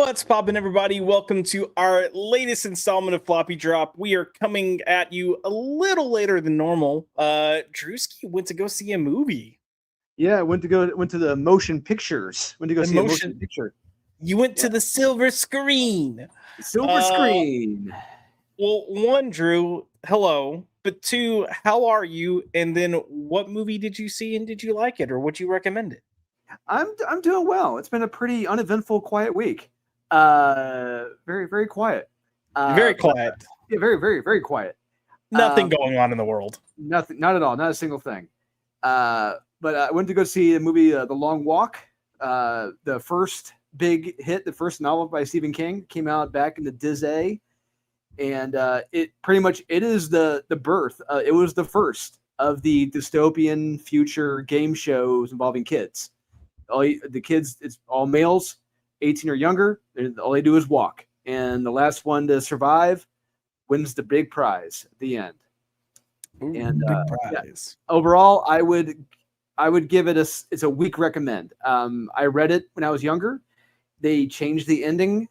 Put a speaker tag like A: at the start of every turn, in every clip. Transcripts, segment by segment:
A: What's poppin', everybody? Welcome to our latest installment of Floppy Drop. We are coming at you a little later than normal. Drewski went to go see a movie.
B: Yeah, went to the motion pictures. Went to go
A: The
B: see a motion picture.
A: You went to the silver screen.
B: Silver screen.
A: Well, one, Drew, hello. But two, how are you? And then what movie did you see and did you like it or would you recommend it?
B: I'm doing well. It's been a pretty uneventful, quiet week. Very quiet.
A: Very quiet.
B: Yeah, very quiet.
A: Nothing going on in the world.
B: Nothing, not at all. Not a single thing. But I went to go see the movie The Long Walk. The first big hit, the first novel by Stephen King, came out back in the Disney, and it is the birth. It was the first of the dystopian future game shows involving kids. The kids, it's all males, 18 or younger. All they do is walk, and the last one to survive wins the big prize at the end.
A: Ooh,
B: and
A: big prize.
B: Yeah. Overall, I would give it it's a weak recommend. I read it when I was younger. They changed the ending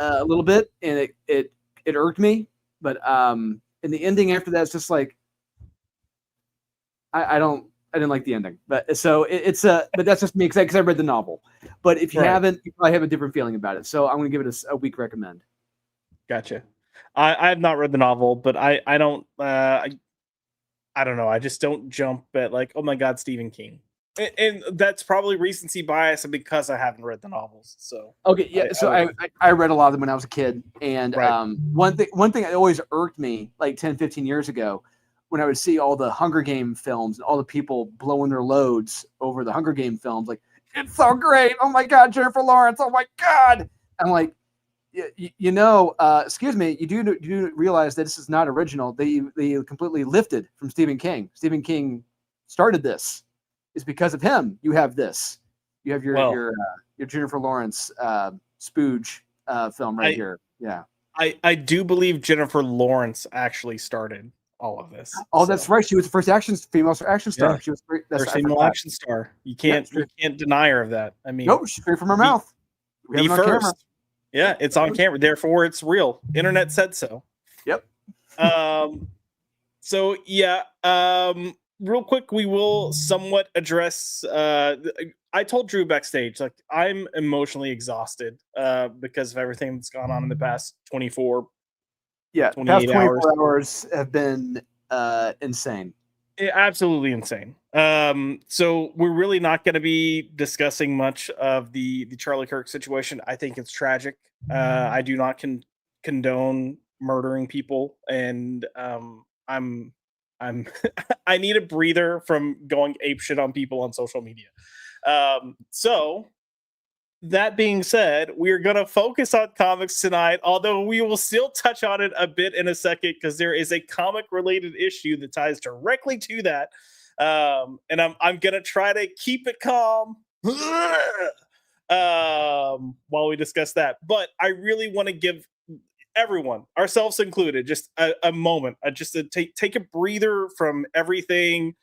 B: a little bit, and it irked me. But in the ending after that, it's just like I didn't like the ending. But so but that's just me because I read the novel. But if you haven't, you probably have a different feeling about it. So I'm going to give it a weak recommend.
A: Gotcha. I have not read the novel, but I don't I don't know. I just don't jump at like, oh my God, Stephen King. And that's probably recency bias and because I haven't read the novels. So
B: okay, yeah. I read a lot of them when I was a kid. And one thing that always irked me like 10, 15 years ago, when I would see all the Hunger Game films and all the people blowing their loads over the Hunger Game films, like, it's so great. Oh my God, Jennifer Lawrence. Oh my God. I'm like, excuse me, you do realize that this is not original. They completely lifted from Stephen King. Stephen King started this. It's because of him. You have this. You have your Jennifer Lawrence spooge film right here. Yeah.
A: I do believe Jennifer Lawrence actually started all of this.
B: Oh, that's right. She was the first female action star.
A: Yeah.
B: She was
A: first female action star. You can't deny her of that. I mean,
B: nope, straight from her mouth.
A: The first. Yeah, it's on camera. Therefore, it's real. Internet said so.
B: Yep.
A: So yeah. Real quick, we will somewhat address. I told Drew backstage, like, I'm emotionally exhausted because of everything that's gone on in the past 24.
B: Yeah, past 24 hours have been insane.
A: Absolutely insane. So we're really not going to be discussing much of the Charlie Kirk situation. I think it's tragic. I do not condone murdering people, and I'm I need a breather from going apeshit on people on social media. So that being said, we're going to focus on comics tonight, although we will still touch on it a bit in a second because there is a comic related issue that ties directly to that. And I'm going to try to keep it calm while we discuss that. But I really want to give everyone, ourselves included, just a moment, just to take a breather from everything.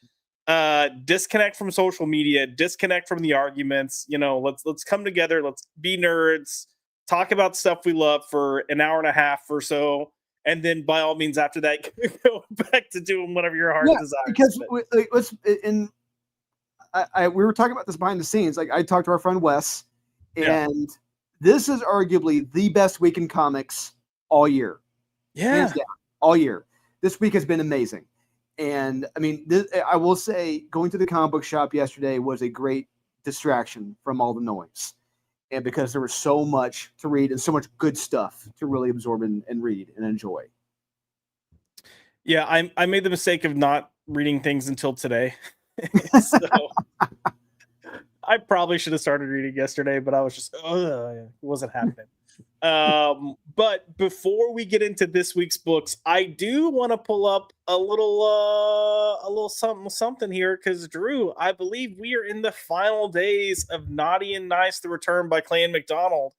A: Disconnect from social media, disconnect from the arguments. Let's come together, let's be nerds, talk about stuff we love for an hour and a half or so, and then by all means after that go back to doing whatever your heart desires.
B: Because we were talking about this behind the scenes. Like, I talked to our friend Wes, and this is arguably the best week in comics all year.
A: Yeah,
B: hands down, all year. This week has been amazing. And I mean, I will say, going to the comic book shop yesterday was a great distraction from all the noise. And because there was so much to read and so much good stuff to really absorb and read and enjoy.
A: Yeah, I made the mistake of not reading things until today. So I probably should have started reading yesterday, but I was just, it wasn't happening. But before we get into this week's books, I do want to pull up a little something here, because Drew, I believe we are in the final days of Naughty and Nice: The Return by Clayton McDonald,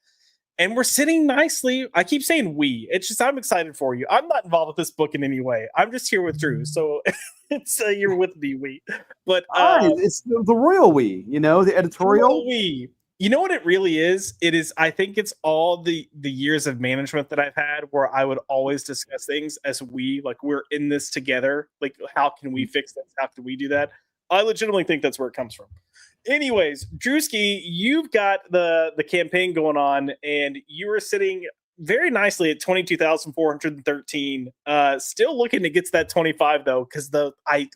A: and we're sitting nicely. I keep saying we. It's just I'm excited for you. I'm not involved with this book in any way. I'm just here with Drew, so it's you're with me, we. But
B: it's the royal we, the editorial
A: we. You know what it really is? It is, I think it's all the years of management that I've had where I would always discuss things as like we're in this together. Like, how can we fix this? How can we do that? I legitimately think that's where it comes from. Anyways, Drewski, you've got the campaign going on, and you are sitting very nicely at 22,413. Still looking to get to that 25 though, because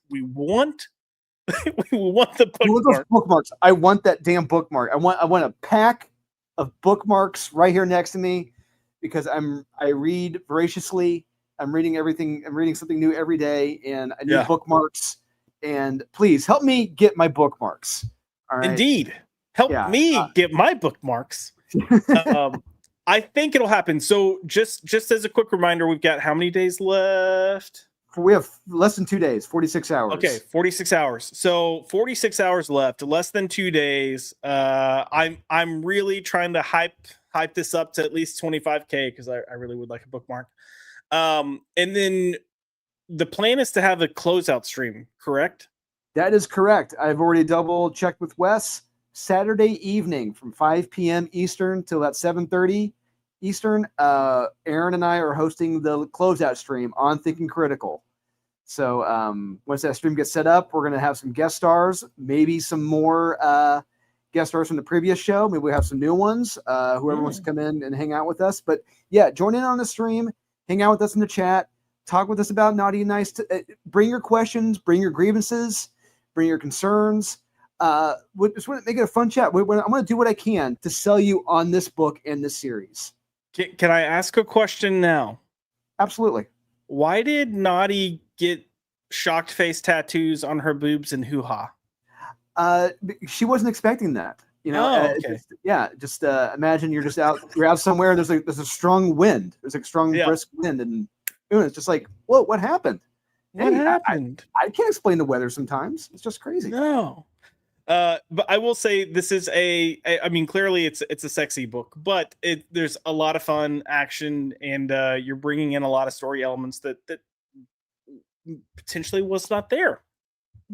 A: we want we want the
B: I want those
A: bookmark.
B: bookmarks. I want that damn bookmark. I want a pack of bookmarks right here next to me because I read voraciously. I'm reading everything. I'm reading something new every day, and I need
A: Yeah.
B: bookmarks. And please help me get my bookmarks. All right.
A: Indeed. Help me get my bookmarks. I think it'll happen. So just as a quick reminder, we've got how many days left?
B: We have less than 2 days, 46 hours.
A: Okay, 46 hours. So 46 hours left, less than 2 days. I'm really trying to hype this up to at least 25K because I really would like a bookmark. And then the plan is to have a closeout stream, correct?
B: That is correct. I've already double checked with Wes. Saturday evening from 5 p.m. Eastern till about 7:30 Eastern. Aaron and I are hosting the closeout stream on Thinking Critical. So once that stream gets set up, we're going to have some guest stars, maybe some more guest stars from the previous show. Maybe we have some new ones, whoever wants to come in and hang out with us. But yeah, join in on the stream, hang out with us in the chat, talk with us about Naughty and Nice. Bring your questions, bring your grievances, bring your concerns. Just want to make it a fun chat. I'm going to do what I can to sell you on this book and this series.
A: Can I ask a question now?
B: Absolutely.
A: Why did Naughty get shocked face tattoos on her boobs and hoo-ha?
B: She wasn't expecting that. You know,
A: okay.
B: Just imagine you're out somewhere. And there's a strong wind. There's a strong brisk wind, and it's just like, whoa, what happened?
A: What happened?
B: I can't explain the weather sometimes. It's just crazy.
A: No. But I will say this is I mean, clearly it's a sexy book, but there's a lot of fun action, and you're bringing in a lot of story elements that potentially was not there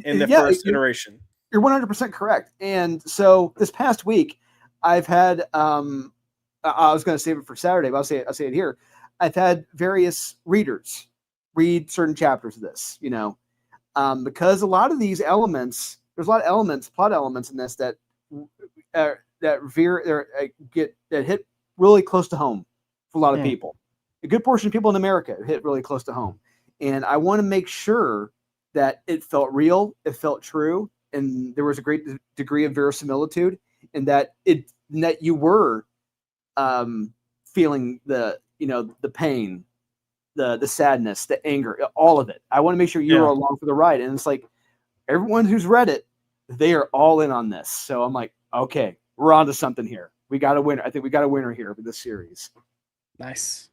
A: in the first iteration.
B: You're 100% correct. And so this past week, I've had I was going to save it for Saturday, but I'll say it here. I've had various readers read certain chapters of this, because a lot of these elements, there's a lot of plot elements in this that hit really close to home for a lot of people. A good portion of people in America hit really close to home. And I want to make sure that it felt real, it felt true, and there was a great degree of verisimilitude, and that you were feeling the pain, the sadness, the anger, all of it. I want to make sure you're along for the ride. And it's like everyone who's read it, they are all in on this. So I'm like, okay, we're on to something here. We got a winner. I think we got a winner here for this series.
A: Nice.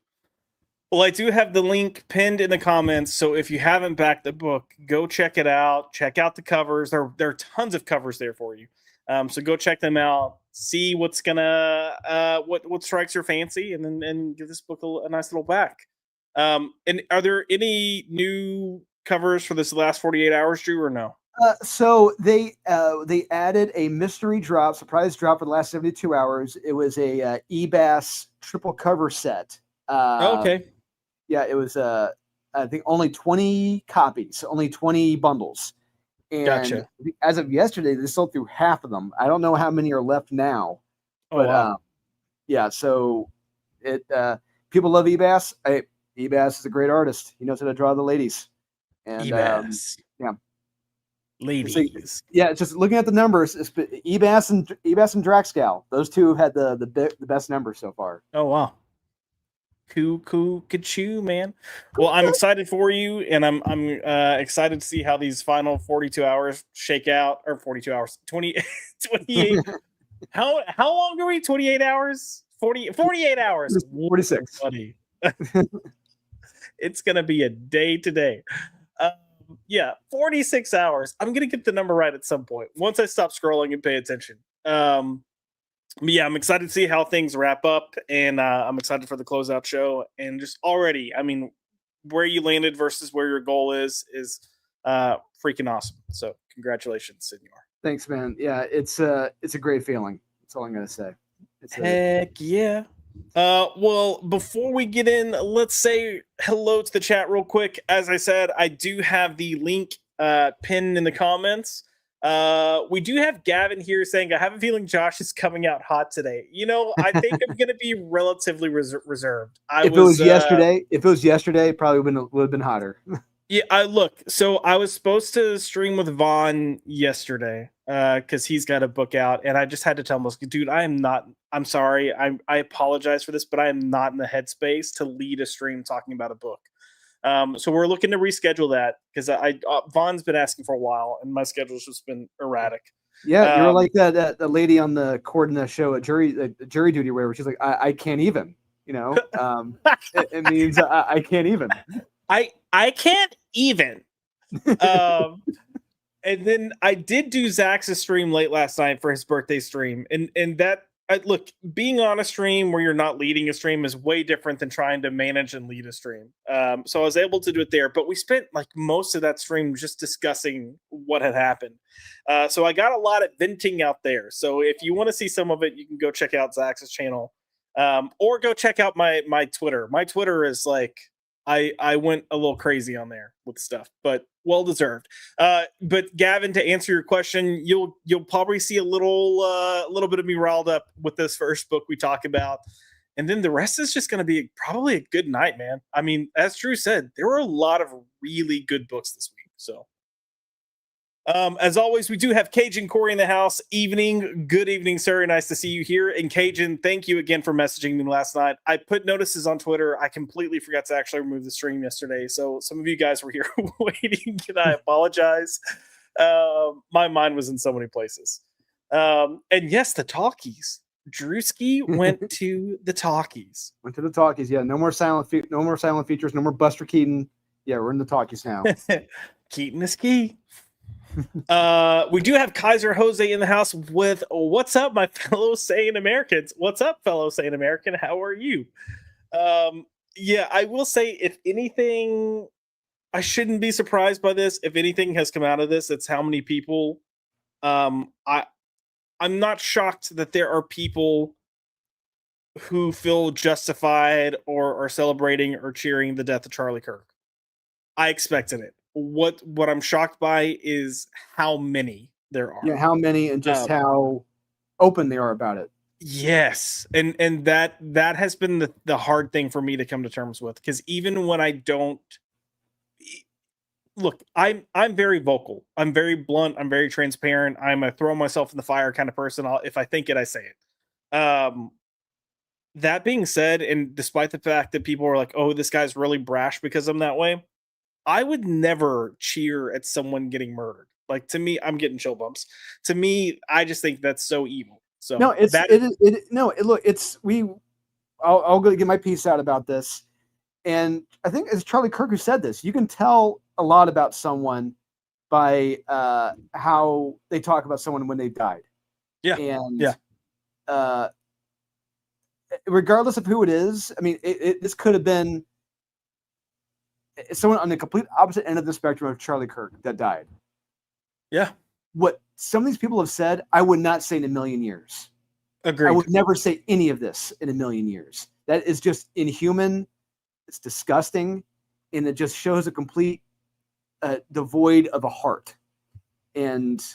A: Well, I do have the link pinned in the comments, so if you haven't backed the book, go check it out. Check out the covers. There are tons of covers there for you. So go check them out. See what's gonna what strikes your fancy, and then give this book a nice little back. And are there any new covers for this last 48 hours, Drew, or no?
B: So they added a mystery drop, surprise drop for the last 72 hours. It was a EBAS triple cover set.
A: Okay.
B: Yeah, it was I think only 20 copies, only 20 bundles. And
A: gotcha.
B: As of yesterday, they sold through half of them. I don't know how many are left now. But
A: wow.
B: Yeah, so people love EBAS. EBAS is a great artist. He knows how to draw the ladies. And
A: EBAS. Ladies.
B: So, just looking at the numbers, EBAS and Draxgal, those two had the best numbers so far.
A: Oh wow. Ka-choo, man. Well, I'm excited for you, and I'm excited to see how these final 42 hours shake out, or 42 hours, 28. How long are we? 28 hours? 48 hours.
B: 46.
A: Buddy. It's gonna be a day today. 46 hours. I'm gonna get the number right at some point once I stop scrolling and pay attention. I'm excited to see how things wrap up, and I'm excited for the closeout show. And just already, I mean, where you landed versus where your goal is freaking awesome. So congratulations, Senor.
B: Thanks, man. Yeah, it's a great feeling. That's all I'm gonna say.
A: Heck yeah. Well, before we get in, let's say hello to the chat real quick. As I said, I do have the link pinned in the comments. We do have Gavin here saying, I have a feeling Josh is coming out hot today. I think I'm going to be relatively reserved.
B: If it was yesterday, it probably would have been hotter.
A: Yeah, so I was supposed to stream with Vaughn yesterday because he's got a book out, and I just had to tell him, dude, I'm sorry, I apologize for this, but I am not in the headspace to lead a stream talking about a book. So we're looking to reschedule that because Vaughn's been asking for a while, and my schedule's just been erratic.
B: Yeah, you're like that lady on the court in the show at jury duty where she's like, I can't even, it means I can't even.
A: I can't even. And then I did do Zach's stream late last night for his birthday stream, and that look, being on a stream where you're not leading a stream is way different than trying to manage and lead a stream. So I was able to do it there, but we spent like most of that stream just discussing what had happened. So I got a lot of venting out there. So if you want to see some of it, you can go check out Zach's channel, or go check out my Twitter. My Twitter is like, I went a little crazy on there with stuff, but well deserved. But Gavin, to answer your question, you'll probably see a little bit of me riled up with this first book we talk about, and then the rest is just going to be probably a good night, man. I mean, as Drew said, there were a lot of really good books this week. So, as always, we do have Cajun Corey in the house. Good evening, sir. Nice to see you here. And Cajun, thank you again for messaging me last night. I put notices on Twitter. I completely forgot to actually remove the stream yesterday. So some of you guys were here waiting, and I apologize. My mind was in so many places. And yes, the talkies. Drewski went to the talkies.
B: Yeah, no more silent features, no more Buster Keaton. Yeah, we're in the talkies now.
A: Keaton is key. We do have Kaiser Jose in the house with what's up, my fellow sane Americans. What's up, fellow sane American? How are you? Yeah, I will say, if anything, I shouldn't be surprised by this. If anything has come out of this, it's how many people. I'm not shocked that there are people who feel justified or are celebrating or cheering the death of Charlie Kirk. I expected it. What I'm shocked by is how many there are.
B: Yeah, how many, and just how open they are about it.
A: Yes, and that has been the hard thing for me to come to terms with, because even when I don't look, I'm very vocal, I'm very blunt, I'm very transparent, I'm a throw myself in the fire kind of person. If I think it, I say it. That being said, and despite the fact that people are like, oh, this guy's really brash because I'm that way, I would never cheer at someone getting murdered. Like, to me, I'm getting chill bumps. To me, I just think that's so evil. So
B: no, I'll go get my piece out about this. And I think it's Charlie Kirk who said this. You can tell a lot about someone by how they talk about someone when they died.
A: Yeah.
B: And regardless of who it is, I mean, this could have been someone on the complete opposite end of the spectrum of Charlie Kirk that died.
A: Yeah.
B: What some of these people have said, I would not say in a million years.
A: Agreed.
B: I would never say any of this in a million years. That is just inhuman. It's disgusting. And it just shows a complete devoid of a heart. And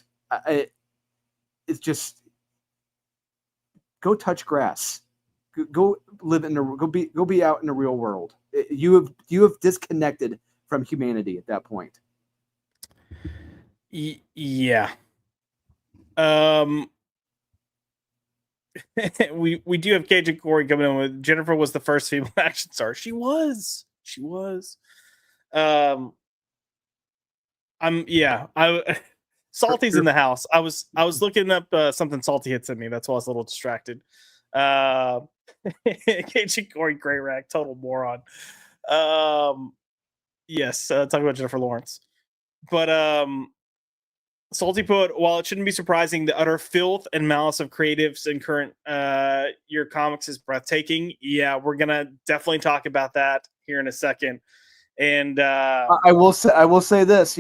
B: it's just, go touch grass. Go live go be out in the real world. You have disconnected from humanity at that point.
A: Yeah. We do have Cajun Corey coming in with Jennifer was the first female action star. She was. Salty's in the house. I was looking up something Salty had sent me. That's why I was a little distracted. Cajun Corey, Gray Rack, total moron. Yes, talking about Jennifer Lawrence. But Salty put, while it shouldn't be surprising, the utter filth and malice of creatives in current year comics is breathtaking. Yeah, we're gonna definitely talk about that here in a second. And
B: I will say this,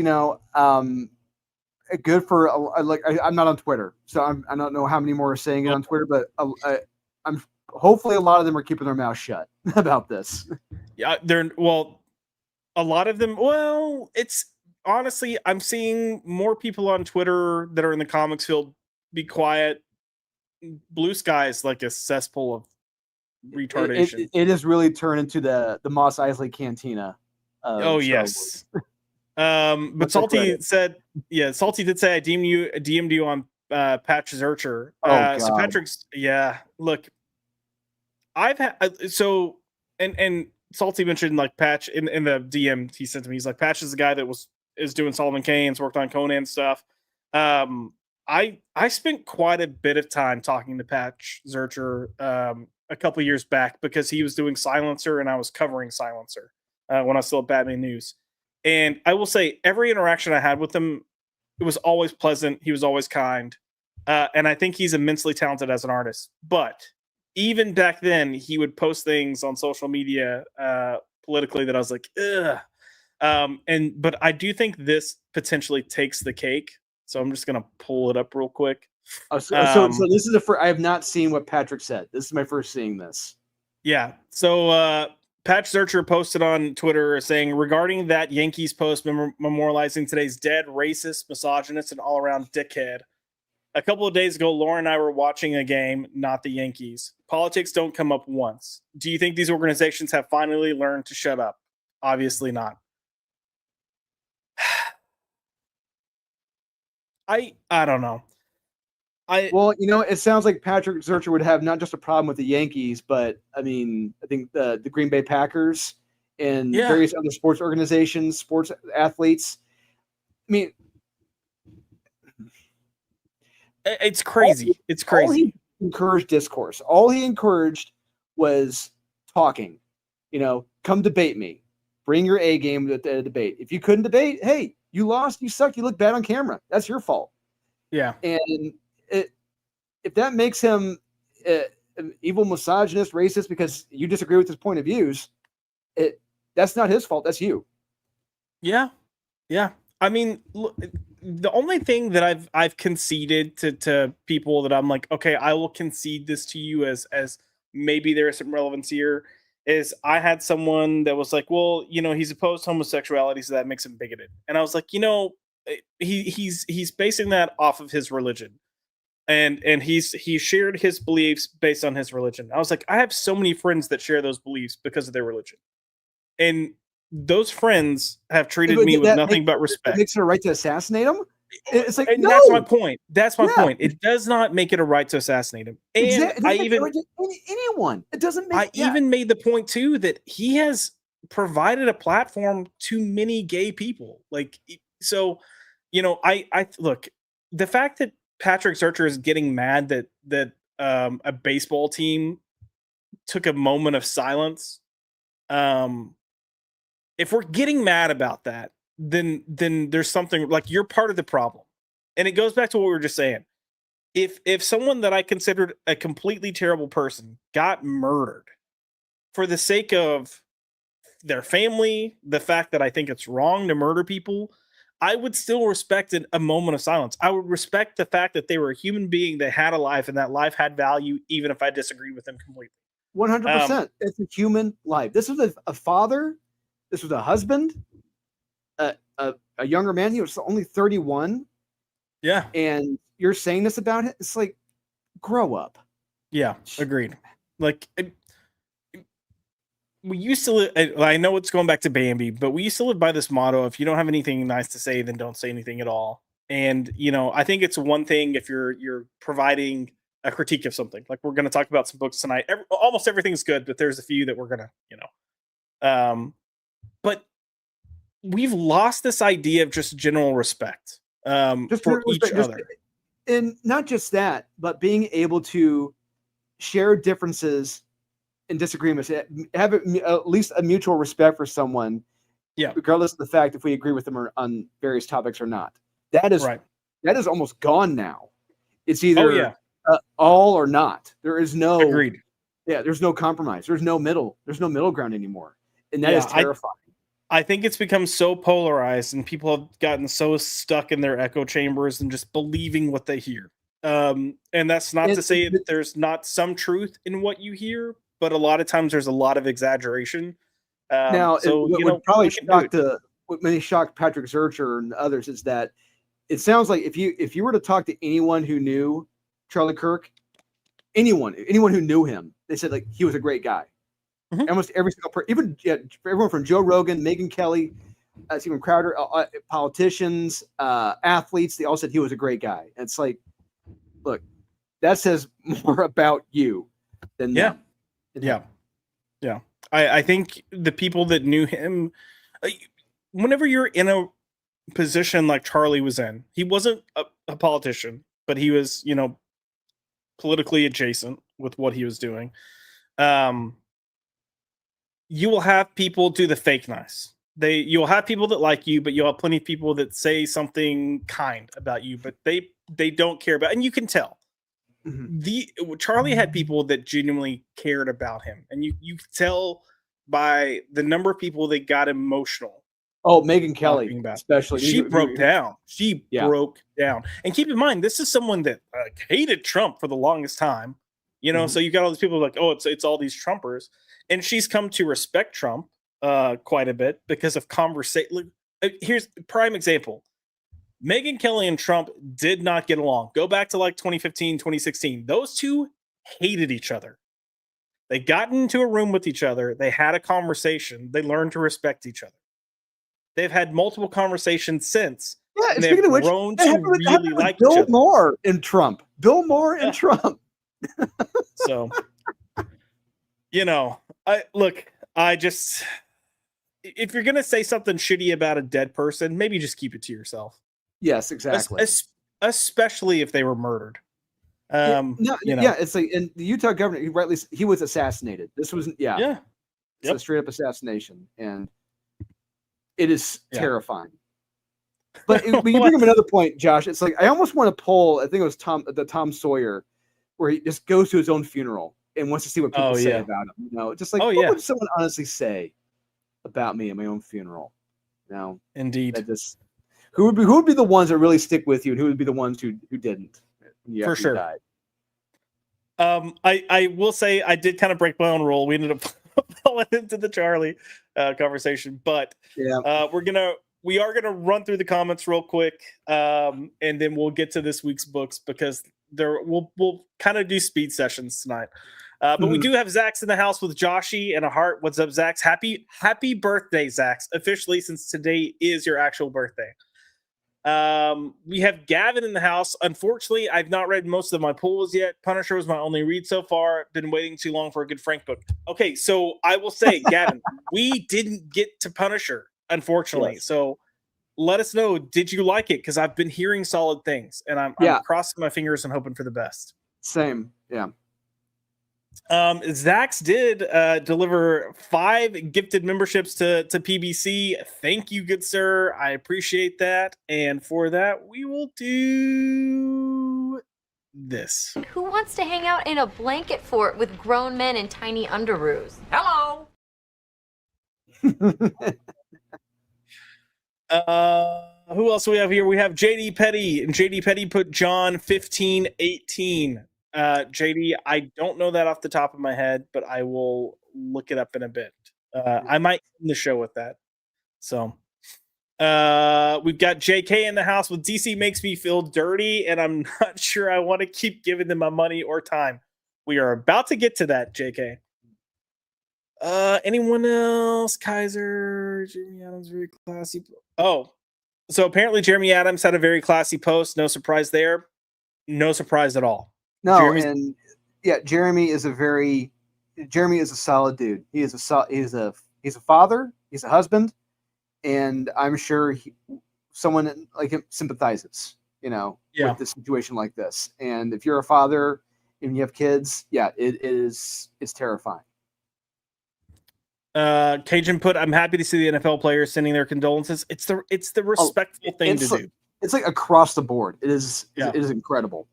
B: good for I'm not on Twitter, so I don't know how many more are saying it on Twitter, but I'm hopefully a lot of them are keeping their mouth shut about this.
A: Yeah, a lot of them. Well, it's honestly, I'm seeing more people on Twitter that are in the comics field be quiet. Blue Sky is like a cesspool of retardation.
B: It has really turned into the Mos Eisley Cantina.
A: Oh yes. But Salty said, Salty did say I DM'd you on Patch Zurcher. So Patrick's, look, I've had and Salty mentioned like Patch in the DM he sent to me. He's like, Patch is the guy that is doing Solomon Kane's, worked on Conan stuff. I spent quite a bit of time talking to Patch Zurcher a couple years back because he was doing Silencer and I was covering Silencer when I was still at Batman News. And I will say every interaction I had with him, it was always pleasant. He was always kind. And I think he's immensely talented as an artist. But even back then, he would post things on social media politically that I was like, ugh. But I do think this potentially takes the cake. So I'm just gonna pull it up real quick.
B: So this is I have not seen what Patrick said. This is my first seeing this.
A: Yeah. So Patch Zurcher posted on Twitter saying, regarding that Yankees post memorializing today's dead, racist, misogynist, and all-around dickhead. A couple of days ago, Laura and I were watching a game, not the Yankees. Politics don't come up once. Do you think these organizations have finally learned to shut up? Obviously not. I don't know.
B: Well, it sounds like Patrick Zurcher would have not just a problem with the Yankees, but I mean, I think the Green Bay Packers and various other sports organizations, sports athletes. I mean,
A: it's crazy. It's crazy.
B: All he encouraged discourse. All he encouraged was talking. Come debate me. Bring your A game at the debate. If you couldn't debate, hey, you lost, you suck, you look bad on camera. That's your fault.
A: Yeah.
B: And if that makes him an evil misogynist, racist because you disagree with his point of views, that's not his fault. That's you.
A: Yeah. Yeah. I mean, look, the only thing that I've conceded to people that I'm like, okay, I will concede this to you as maybe there is some relevance here, is I had someone that was like, well, he's opposed to homosexuality, so that makes him bigoted. And I was like, he's basing that off of his religion. And he shared his beliefs based on his religion. I was like, I have so many friends that share those beliefs because of their religion. And those friends have treated me with nothing but respect.
B: It makes it a right to assassinate him? It's like, no.
A: That's my point. That's my point. It does not make it a right to assassinate him. And
B: anyone. It doesn't make.
A: I even made the point too that he has provided a platform to many gay people. Like, so, I look, the fact that Patrick Zurcher is getting mad that a baseball team took a moment of silence. If we're getting mad about that, then there's something, like, you're part of the problem. And it goes back to what we were just saying. If someone that I considered a completely terrible person got murdered for the sake of their family, the fact that I think it's wrong to murder people, I would still respect a moment of silence. I would respect the fact that they were a human being that had a life and that life had value, even if I disagreed with them completely.
B: 100%. It's a human life. This was a father. This was a husband, a younger man. He was only 31.
A: Yeah.
B: And you're saying this about it? It's like, grow up.
A: Yeah, agreed. Like, we used to live, I know it's going back to Bambi, but we used to live by this motto: if you don't have anything nice to say, then don't say anything at all. And, I think it's one thing if you're providing a critique of something. Like, we're going to talk about some books tonight. Almost everything's good, but there's a few that we're going to, but we've lost this idea of just general respect for each other.
B: And not just that, but being able to share differences and disagreements, have at least a mutual respect for someone, regardless of the fact if we agree with them on various topics or not. That is right. That is almost gone now. It's either all or not. There is no
A: agreed.
B: Yeah, there's no compromise. There's no middle. There's no middle ground anymore, and that is terrifying.
A: I think it's become so polarized, and people have gotten so stuck in their echo chambers and just believing what they hear. And that's not to say that there's not some truth in what you hear, but a lot of times there's a lot of exaggeration.
B: Now,
A: So
B: what
A: you
B: would
A: know,
B: probably
A: we can do it.
B: what many shocked Patrick Zurcher and others is that it sounds like if you were to talk to anyone who knew Charlie Kirk, anyone who knew him, they said like he was a great guy.
A: Mhm.
B: Almost every single person, even everyone from Joe Rogan, Megyn Kelly, Steven Crowder, politicians, athletes, they all said he was a great guy. And it's like, look, that says more about you than them.
A: Yeah. I think the people that knew him, whenever you're in a position like Charlie was in, he wasn't a politician, but he was, politically adjacent with what he was doing. You will have people do the fake nice. You'll have people that like you, but you'll have plenty of people that say something kind about you, but they don't care about, and you can tell. Charlie had people that genuinely cared about him, and you could tell by the number of people that got emotional.
B: Oh, Megyn Kelly, especially.
A: She broke down. She broke down. And keep in mind, this is someone that hated Trump for the longest time. So you got all these people like, oh, it's all these Trumpers, and she's come to respect Trump quite a bit because of conversation. Here's a prime example. Megyn Kelly and Trump did not get along. Go back to like 2015, 2016. Those two hated each other. They got into a room with each other. They had a conversation. They learned to respect each other. They've had multiple conversations since.
B: Yeah, and speaking of which,
A: grown to really like
B: Bill
A: each other.
B: Maher and Trump. Bill Maher and Trump.
A: So, I just, if you're gonna say something shitty about a dead person, maybe just keep it to yourself.
B: Yes, exactly.
A: Especially if they were murdered.
B: It's like in the Utah governor, he was assassinated. This was it's a straight up assassination, and it is terrifying. But you bring up another point, Josh. It's like I almost want to pull. I think it was Tom Sawyer, where he just goes to his own funeral and wants to see what people say about him. Just like what would someone honestly say about me at my own funeral?
A: Indeed.
B: Who would be the ones that really stick with you, and who would be the ones who didn't?
A: For sure. Died? I will say I did kind of break my own rule. We ended up falling into the Charlie conversation, but we are gonna run through the comments real quick, and then we'll get to this week's books because we'll kind of do speed sessions tonight. But we do have Zach's in the house with Joshy and a heart. What's up, Zach's? Happy birthday, Zach's, officially, since today is your actual birthday. We have Gavin in the house. Unfortunately, I've not read most of my pulls yet. Punisher was my only read so far. Been waiting too long for a good Frank book. Okay, so I will say, Gavin, we didn't get to Punisher, unfortunately. Yes. So let us know, did you like it? Because I've been hearing solid things, and I'm crossing my fingers and hoping for the best.
B: Same, yeah.
A: Zach's did deliver 5 gifted memberships to PBC. Thank you, good sir. I appreciate that. And for that, we will do this.
C: Who wants to hang out in a blanket fort with grown men in tiny underoos? Hello.
A: Who else do we have here? We have JD Petty, and JD Petty put John 15:18. JD, I don't know that off the top of my head, but I will look it up in a bit. I might end the show with that. So we've got JK in the house with DC makes me feel dirty, and I'm not sure I want to keep giving them my money or time. We are about to get to that, JK. Anyone else? Kaiser, Jeremy Adams, very classy. Oh, so apparently Jeremy Adams had a very classy post. No surprise there. No surprise at all.
B: No, Jeremy is a solid dude. He's a father, he's a husband, and I'm sure someone like him sympathizes, with the situation like this. And if you're a father and you have kids, it's terrifying.
A: Cajun put, I'm happy to see the NFL players sending their condolences. It's the respectful thing to do.
B: It's like across the board. It is incredible.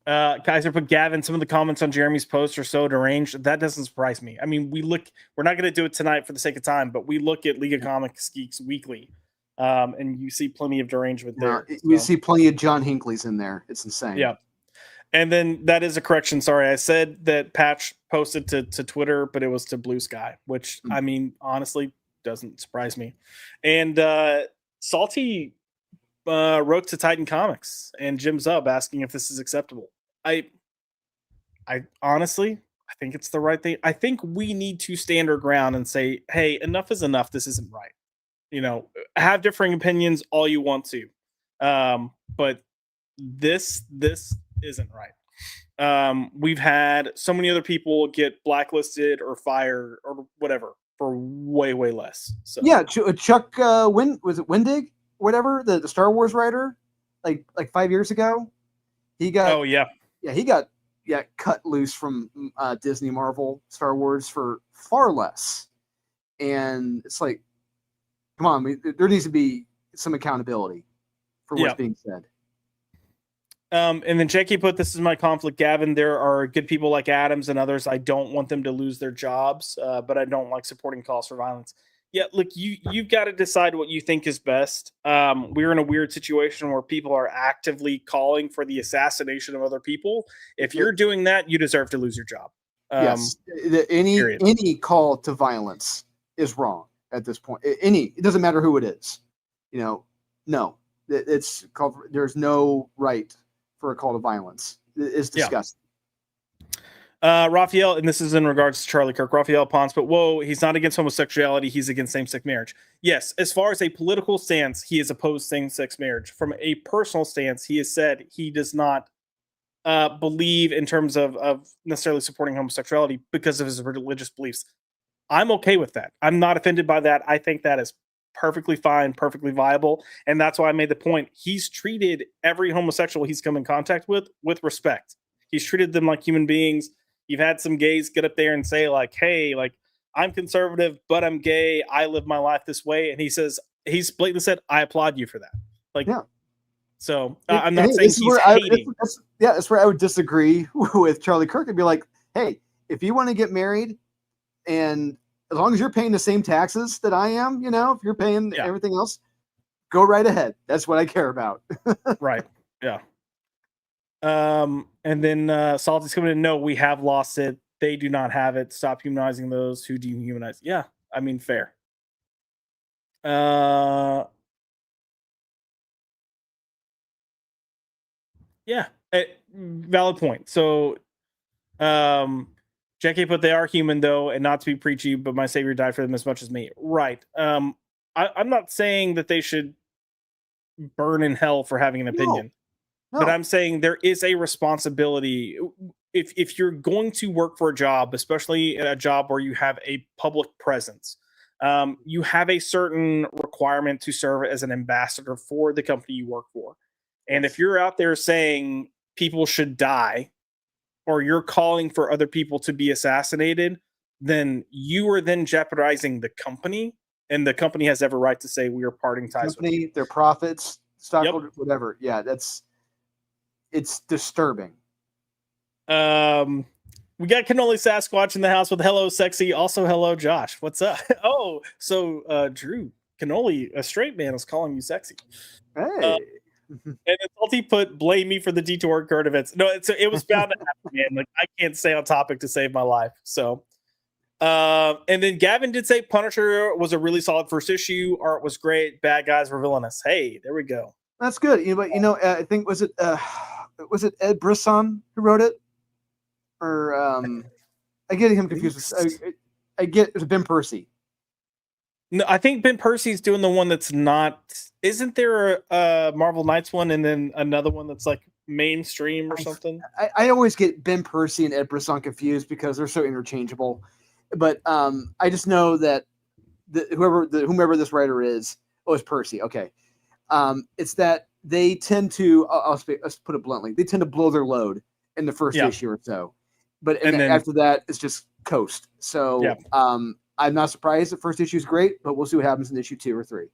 A: Kaiser put Gavin, some of the comments on Jeremy's post are so deranged. That doesn't surprise me. I mean, we're not going to do it tonight for the sake of time, but we look at League of Comics Geeks weekly, and you see plenty of derangement there.
B: We see plenty of John Hinckley's in there. It's insane.
A: Yeah. And then that is a correction. Sorry, I said that Patch posted to Twitter, but it was to Blue Sky, which, I mean, honestly, doesn't surprise me. And Salty wrote to Titan Comics and Jim Zub asking if this is acceptable. I honestly, I think it's the right thing. I think we need to stand our ground and say, hey, enough is enough. This isn't right. You know, have differing opinions all you want to. But this isn't right. We've had so many other people get blacklisted or fired or whatever for way less. So
B: yeah, Chuck was it Wendig, whatever, the Star Wars writer, like 5 years ago, he got he got cut loose from Disney, Marvel, Star Wars for far less, and it's like, come on, there needs to be some accountability for what's being said.
A: And then Jackie put, this is my conflict, Gavin. There are good people like Adams and others. I don't want them to lose their jobs, but I don't like supporting calls for violence. Yeah, look, you've got to decide what you think is best. We're in a weird situation where people are actively calling for the assassination of other people. If you're doing that, you deserve to lose your job.
B: Yes, any call to violence is wrong at this point. It doesn't matter who it is. You know, no, it's called. There's no right for a call to violence. It's disgusting.
A: Raphael, and this is in regards to Charlie Kirk, Raphael Pons, but whoa, he's not against homosexuality. He's against same-sex marriage. Yes, as far as a political stance, he is opposed same-sex marriage. From a personal stance, he has said he does not believe in terms of necessarily supporting homosexuality because of his religious beliefs. I'm okay with that. I'm not offended by that. I think that is perfectly fine, perfectly viable. And that's why I made the point. He's treated every homosexual he's come in contact with respect. He's treated them like human beings. You've had some gays get up there and say, like, hey, like, I'm conservative, but I'm gay. I live my life this way. And he's blatantly said, I applaud you for that. Like, so I'm not saying he's hating.
B: That's where I would disagree with Charlie Kirk and be like, hey, if you want to get married, and as long as you're paying the same taxes that I am, you know, if you're paying everything else, go right ahead. That's what I care about.
A: Right. Yeah. And then Salty's coming in. No, we have lost it. They do not have it. Stop humanizing those who dehumanize. Yeah, I mean, fair. Yeah, valid point. So, Jackie put, they are human though, and not to be preachy, but my Savior died for them as much as me. Right. I'm not saying that they should burn in hell for having an opinion. No. But I'm saying there is a responsibility. If you're going to work for a job, especially a job where you have a public presence, you have a certain requirement to serve as an ambassador for the company you work for. And if you're out there saying people should die, or you're calling for other people to be assassinated, then you are then jeopardizing the company, and the company has every right to say we are parting ties with you.
B: Their profits, stockholders, whatever. Yeah, it's disturbing.
A: We got Cannoli Sasquatch in the house with hello sexy. Also hello Josh. What's up? Oh, so Drew Cannoli, a straight man, is calling you sexy.
B: Hey.
A: And Salty put, blame me for the detour current events. No, it was bound to happen, man. Like, I can't stay on topic to save my life. So and then Gavin did say Punisher was a really solid first issue. Art was great. Bad guys were villainous. Hey, there we go.
B: That's good. I think was it Ed Brisson who wrote it? Or I get him confused. I get it was Ben Percy.
A: No, I think Ben Percy's doing the one that's not. Isn't there a Marvel Knights one and then another one that's like mainstream or something?
B: I always get Ben Percy and Ed Brisson confused because they're so interchangeable. But I just know that whomever this writer is, it's Percy. Okay, it's that they tend to. Let's put it bluntly. They tend to blow their load in the first issue or so, but then after that, it's just coast. So I'm not surprised the first issue is great, but we'll see what happens in issue 2 or 3.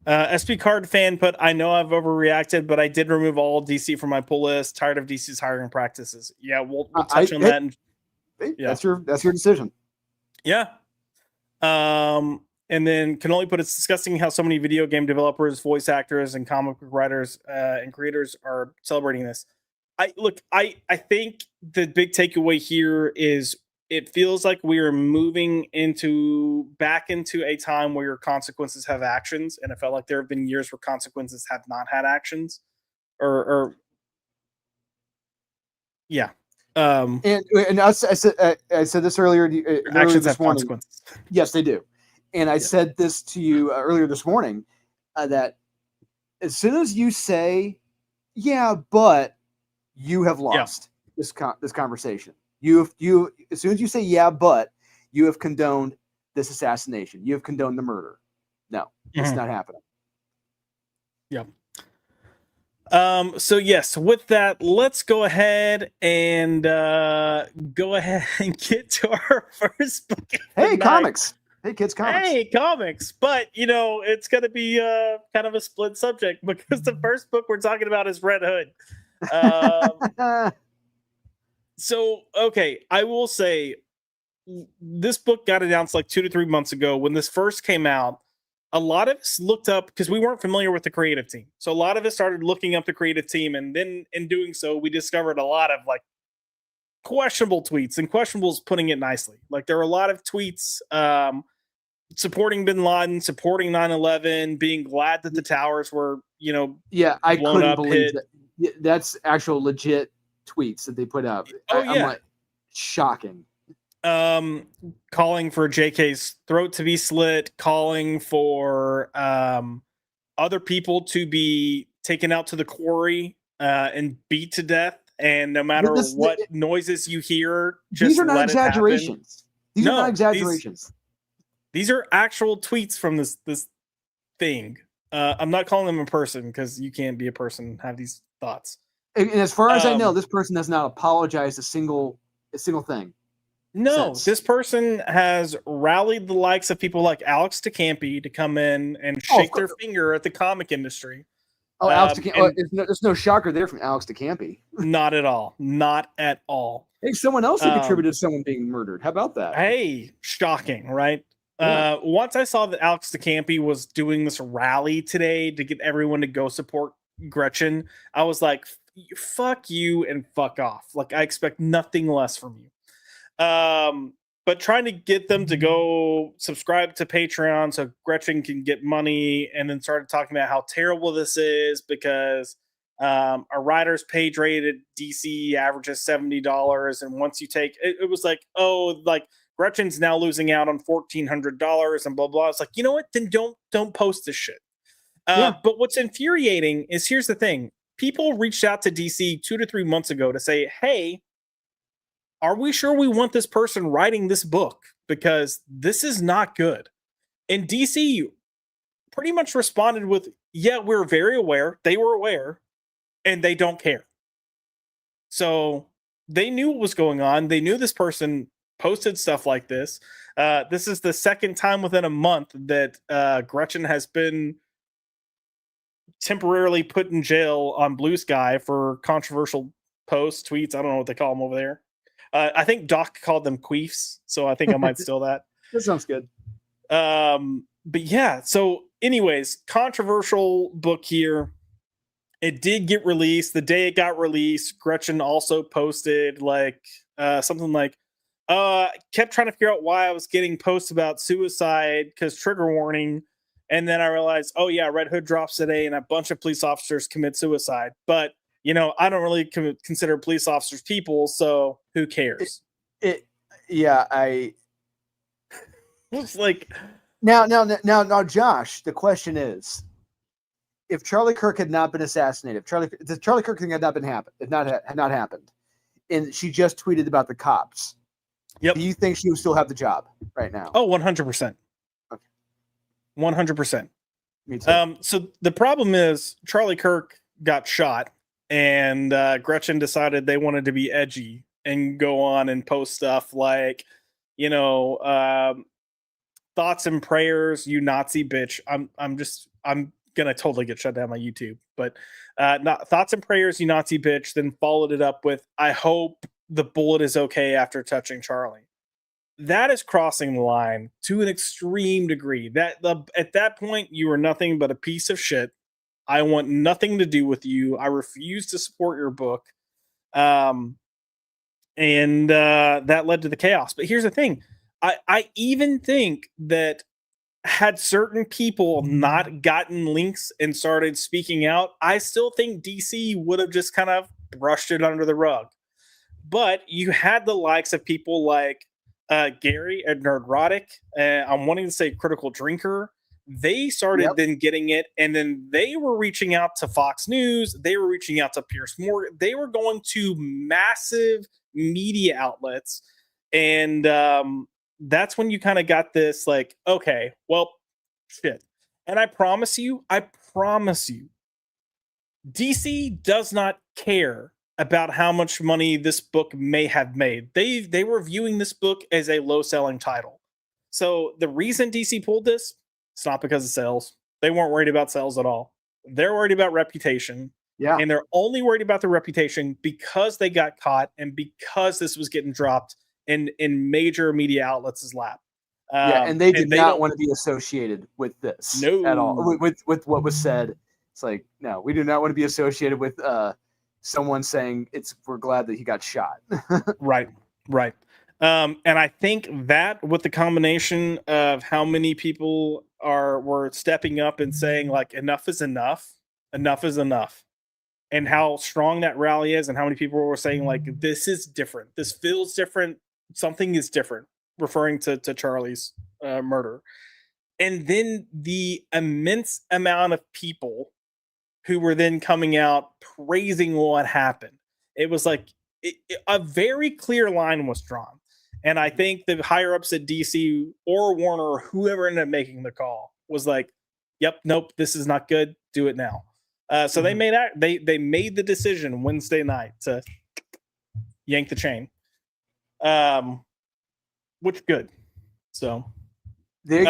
A: SP Card fan put, I know I've overreacted, but I did remove all DC from my pull list. Tired of DC's hiring practices. Yeah, we'll touch on that.
B: That's your decision.
A: Yeah. And then can only put, it's disgusting how so many video game developers, voice actors, and comic book writers and creators are celebrating this. I think the big takeaway here is it feels like we are moving back into a time where your consequences have actions, and it felt like there have been years where consequences have not had actions, or yeah.
B: And I said this earlier
A: Actions
B: this
A: have
B: morning.
A: consequences.
B: Yes, they do. And I said this to you earlier this morning that as soon as you say, "Yeah, but," you have lost this conversation. You as soon as you say, "Yeah, but," you have condoned this assassination. You have condoned the murder. No, it's not happening.
A: Yeah. So yes, with that, let's go ahead and get to our first book.
B: Hey, comics. Hey, kids, comics.
A: Hey, comics. But it's gonna be kind of a split subject because the first book we're talking about is Red Hood. So okay, I will say this book got announced like 2 to 3 months ago. When this first came out, a lot of us looked up because we weren't familiar with the creative team. So a lot of us started looking up the creative team, and then in doing so, we discovered a lot of like questionable tweets, and questionable is putting it nicely. Like there were a lot of tweets supporting bin Laden, supporting 9/11, being glad that the towers were,
B: I
A: blown
B: couldn't
A: up,
B: believe that. That's actual legit tweets that they put up. I'm like, shocking.
A: Calling for JK's throat to be slit, calling for other people to be taken out to the quarry and beat to death, and no matter what noises you hear, just
B: these are not exaggerations. These are not exaggerations.
A: These are actual tweets from this thing. I'm not calling them a person because you can't be a person and have these thoughts.
B: And as far as I know, this person has not apologized a single thing.
A: No, this person has rallied the likes of people like Alex DeCampi to come in and shake their finger at the comic industry.
B: Oh, Alex DeCampi. There's no shocker there from Alex DeCampi.
A: Not at all. Not at all.
B: Hey, someone else that contributed to someone being murdered. How about that?
A: Hey, shocking, right? Yeah. Once I saw that Alex DeCampi was doing this rally today to get everyone to go support Gretchen, I was like, fuck you and fuck off. Like, I expect nothing less from you. But trying to get them to go subscribe to Patreon so Gretchen can get money, and then started talking about how terrible this is because a writer's page rate at DC averages $70, and once you take it was like, oh, like Gretchen's now losing out on $1,400 and blah blah. It's like, you know what? Then don't post this shit. But what's infuriating is, here's the thing: people reached out to DC 2 to 3 months ago to say, hey, are we sure we want this person writing this book? Because this is not good. And DC pretty much responded with, yeah, we're very aware. They were aware, and they don't care. So they knew what was going on. They knew this person posted stuff like this. This is the second time within a month that Gretchen has been temporarily put in jail on Blue Sky for controversial posts, tweets. I don't know what they call them over there. I think Doc called them queefs, so I think I might steal that.
B: That sounds good.
A: But yeah, so anyways, controversial book here. It did get released. The day it got released, Gretchen also posted like something like, kept trying to figure out why I was getting posts about suicide because trigger warning. And then I realized, oh yeah, Red Hood drops today and a bunch of police officers commit suicide. But I don't really consider police officers people, so who cares?
B: I
A: It's like
B: now, Josh. The question is, if Charlie Kirk had not been assassinated, the Charlie Kirk thing had not happened, and she just tweeted about the cops.
A: Yep.
B: Do you think she would still have the job right now?
A: Oh, 100%.
B: Okay.
A: 100%.
B: Me too.
A: So the problem is Charlie Kirk got shot, and Gretchen decided they wanted to be edgy and go on and post stuff like, thoughts and prayers, you Nazi bitch. I'm gonna totally get shut down by YouTube. But not thoughts and prayers, you Nazi bitch. Then followed it up with, I hope the bullet is okay after touching Charlie. That is crossing the line to an extreme degree. At that point, you were nothing but a piece of shit. I want nothing to do with you. I refuse to support your book. And that led to the chaos. But here's the thing. I even think that had certain people not gotten links and started speaking out, I still think DC would have just kind of brushed it under the rug. But you had the likes of people like Gary at Nerdrotic, I'm wanting to say Critical Drinker. They started then getting it, and then they were reaching out to Fox News. They were reaching out to Pierce Morgan. They were going to massive media outlets, and that's when you kind of got this like, okay, well, shit. And I promise you, DC does not care about how much money this book may have made. They were viewing this book as a low-selling title. So the reason DC pulled this, it's not because of sales. They weren't worried about sales at all. They're worried about reputation.
B: Yeah.
A: And they're only worried about their reputation because they got caught and because this was getting dropped in major media outlets' lap.
B: And they did not want to be associated with this at all. With what was said. It's like, no, we do not want to be associated with someone saying we're glad that he got shot.
A: Right. And I think that with the combination of how many people were stepping up and saying like, enough is enough, and how strong that rally is, and how many people were saying like, this is different, this feels different, something is different, referring to Charlie's murder. And then the immense amount of people who were then coming out praising what happened. It was like a very clear line was drawn. And I think the higher ups at DC or Warner or whoever ended up making the call was like, yep, nope, this is not good. Do it now. So they made the decision Wednesday night to yank the chain. Which good. So
B: they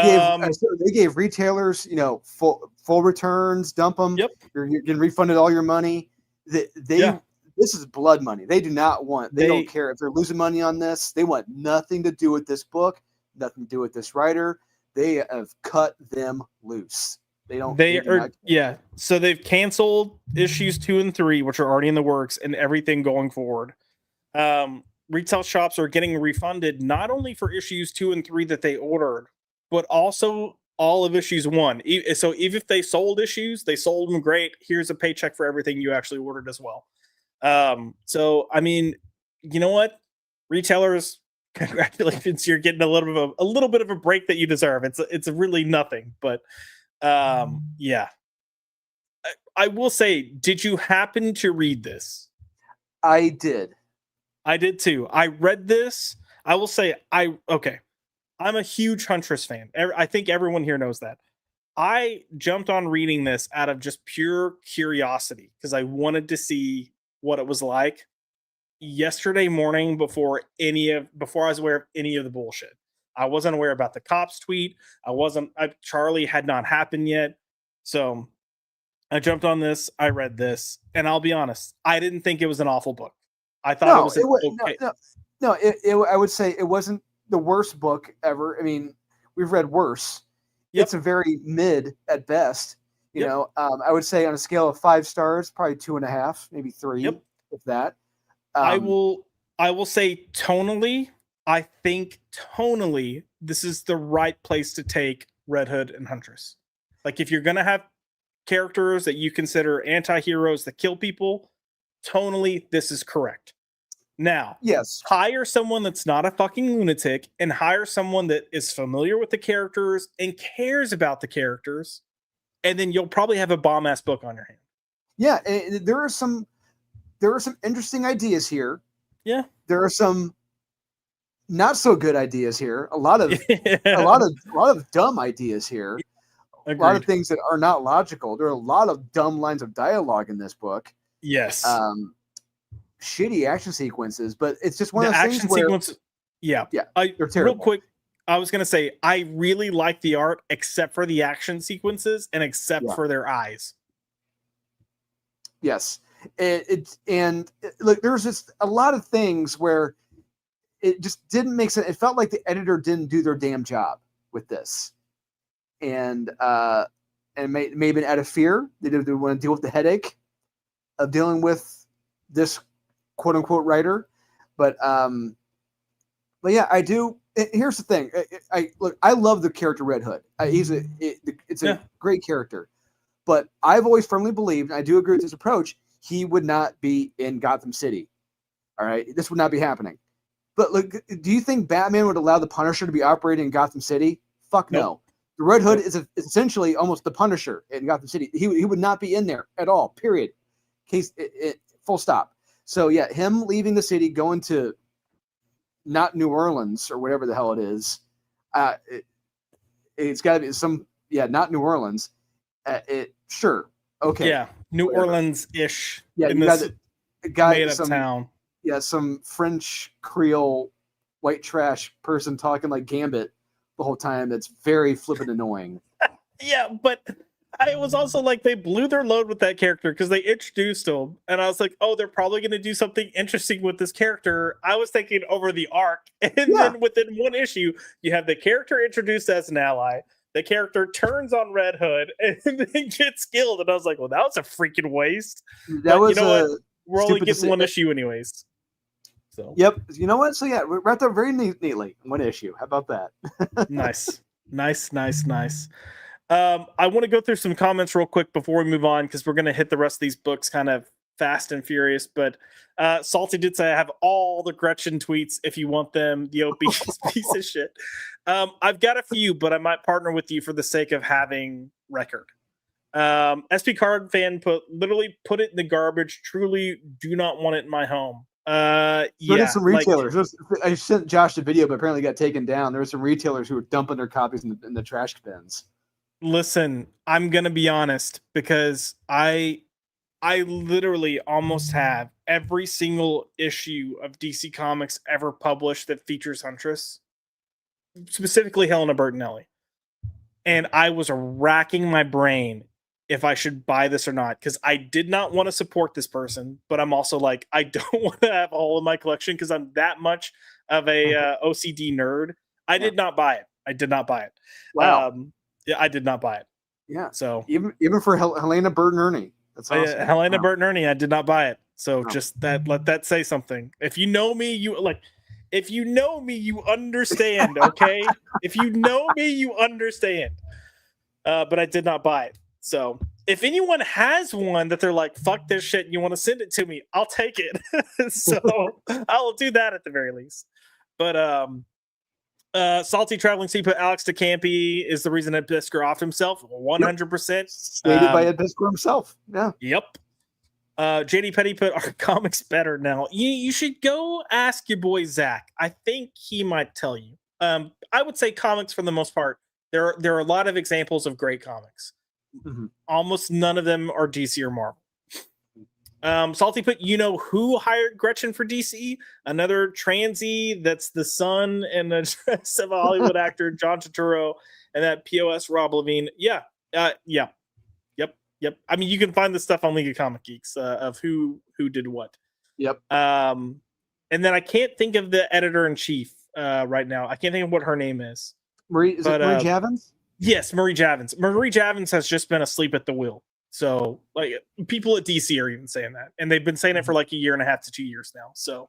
B: gave retailers, full returns, dump them.
A: Yep.
B: You're getting refunded all your money. This is blood money. They do not want. They don't care if they're losing money on this. They want nothing to do with this book, nothing to do with this writer. They have cut them loose. So they've canceled issues 2 and 3, which are already in the works, and everything going forward. Retail shops are getting refunded not only for issues 2 and 3 that they ordered, but also all of issues 1. So even if they sold issues, they sold them, great. Here's a paycheck for everything you actually ordered as well. So I mean, you know what, retailers, congratulations, you're getting a little bit of a break that you deserve. It's really nothing, but yeah. I will say, did you happen to read this? I did
A: too. I read this. I will say, I'm a huge Huntress fan. I think everyone here knows that. I jumped on reading this out of just pure curiosity because I wanted to see what it was like yesterday morning before I was aware of any of the bullshit. I wasn't aware about the cops tweet. Charlie had not happened yet. So I jumped on this. I read this, and I'll be honest, I didn't think it was an awful book. I thought
B: I would say it wasn't the worst book ever. I mean, we've read worse. Yep. It's a very mid at best. You know, I would say on a scale of 5 stars, probably 2.5, maybe 3, if that.
A: I will say tonally, I think tonally, this is the right place to take Red Hood and Huntress. Like, if you're going to have characters that you consider anti-heroes that kill people, tonally, this is correct. Now, hire someone that's not a fucking lunatic and hire someone that is familiar with the characters and cares about the characters, and then you'll probably have a bomb-ass book on your hand. Yeah,
B: there are some interesting ideas here.
A: Yeah.
B: There are some not so good ideas here. A lot of dumb ideas here.
A: Agreed.
B: A lot of things that are not logical. There are a lot of dumb lines of dialogue in this book.
A: Yes.
B: Shitty action sequences, but it's just one of those things where
A: sequences. Yeah.
B: They're terrible.
A: Real quick, I was gonna say I really like the art, except for the action sequences and except for their eyes.
B: Yes, look, there's just a lot of things where it just didn't make sense. It felt like the editor didn't do their damn job with this, and maybe out of fear they didn't want to deal with the headache of dealing with this quote unquote writer. But yeah, I do. Here's the thing. I love the character Red Hood. It's a great character, but I've always firmly believed, and I do agree with this approach, he would not be in Gotham City. All right, this would not be happening. But look, do you think Batman would allow the Punisher to be operating in Gotham City? Fuck no. The Red Hood is essentially almost the Punisher in Gotham City. He would not be in there at all. Period. Full stop. So yeah, him leaving the city, going to not New Orleans or whatever the hell it is. It's got to be not New Orleans. Sure. Okay.
A: Yeah. New Orleans-ish.
B: Yeah. You got a guy
A: made up town.
B: Yeah. Some French Creole white trash person talking like Gambit the whole time. That's very flippin' annoying.
A: Yeah. But it was also like they blew their load with that character because they introduced him. And I was like, oh, they're probably going to do something interesting with this character. I was thinking over the arc. And then within one issue, you have the character introduced as an ally. The character turns on Red Hood and then gets killed. And I was like, well, that was a freaking waste. What? We're only getting one issue anyways. So.
B: Yep. You know what? So yeah, we wrapped up very neatly. One issue. How about that?
A: Nice. I want to go through some comments real quick before we move on, because we're going to hit the rest of these books kind of fast and furious. But Salty did say I have all the Gretchen tweets if you want them, the obese piece of shit. I've got a few, but I might partner with you for the sake of having record. SP Card fan literally put it in the garbage. Truly do not want it in my home.
B: Did some retailers. I sent Josh the video, but apparently got taken down. There were some retailers who were dumping their copies in the trash bins.
A: Listen, I'm gonna be honest, because I literally almost have every single issue of DC Comics ever published that features Huntress, specifically Helena Bertinelli. And I was racking my brain if I should buy this or not, because I did not want to support this person, but I'm also like, I don't want to have all of my collection because I'm that much of a OCD nerd. I did not buy it.
B: Wow.
A: Yeah, I did not buy it.
B: Yeah.
A: So
B: even for Helena Bertinelli, that's awesome.
A: Helena Bertinelli, I did not buy it. So just let that say something. If you know me, you understand. Okay. If you know me, you understand. But I did not buy it. So if anyone has one that they're like, fuck this shit, and you want to send it to me, I'll take it. So I'll do that at the very least. But Salty Traveling Sea put Alex DeCampi is the reason Ed Piskor offed himself. 100%.
B: Stated by Ed Piskor himself. Yeah.
A: Yep. JD Petty put our comics better now. You should go ask your boy Zach. I think he might tell you. I would say comics for the most part. There are a lot of examples of great comics.
B: Mm-hmm.
A: Almost none of them are DC or Marvel. Salty put, you know who hired Gretchen for DC? Another transy that's the son and the of a Hollywood actor, John Turturro, and that POS Rob Levine. Yeah. Yep. I mean, you can find this stuff on League of Comic Geeks of who did what.
B: Yep.
A: And then I can't think of the editor-in-chief right now. I can't think of what her name is.
B: Marie Javins?
A: Yes, Marie Javins. Marie Javins has just been asleep at the wheel. So, like, people at DC are even saying that. And they've been saying it for like a year and a half to 2 years now. So,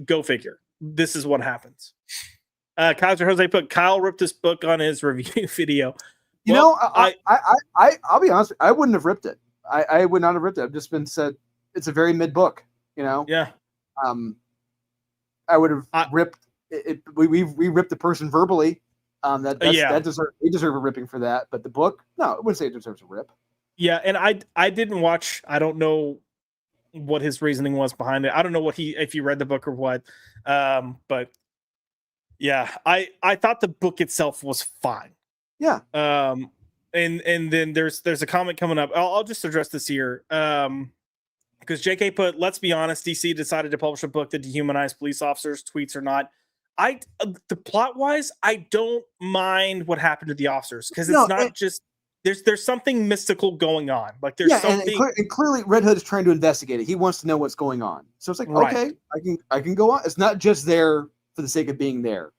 A: go figure. This is what happens. Kaiser Jose put, Kyle ripped this book on his review video.
B: I'll be honest, I wouldn't have ripped it. I would not have ripped it. I've just been said it's a very mid book, you know?
A: Yeah.
B: I would have ripped it. We ripped the person verbally. They deserve a ripping for that. But the book, no, I wouldn't say it deserves a rip.
A: Yeah, and I didn't watch. I don't know what his reasoning was behind it. I don't know if he read the book or what. But yeah, I thought the book itself was fine.
B: Yeah.
A: And then there's a comment coming up. I'll just address this here. Because JK put, let's be honest, DC decided to publish a book that dehumanized police officers, tweets or not. The plot wise, I don't mind what happened to the officers because it's
B: No,
A: not just there's something mystical going on. Like there's
B: yeah,
A: something
B: and clearly Red Hood is trying to investigate it. He wants to know what's going on. So it's like,
A: Right.
B: okay, I can go on. It's not just there for the sake of being there.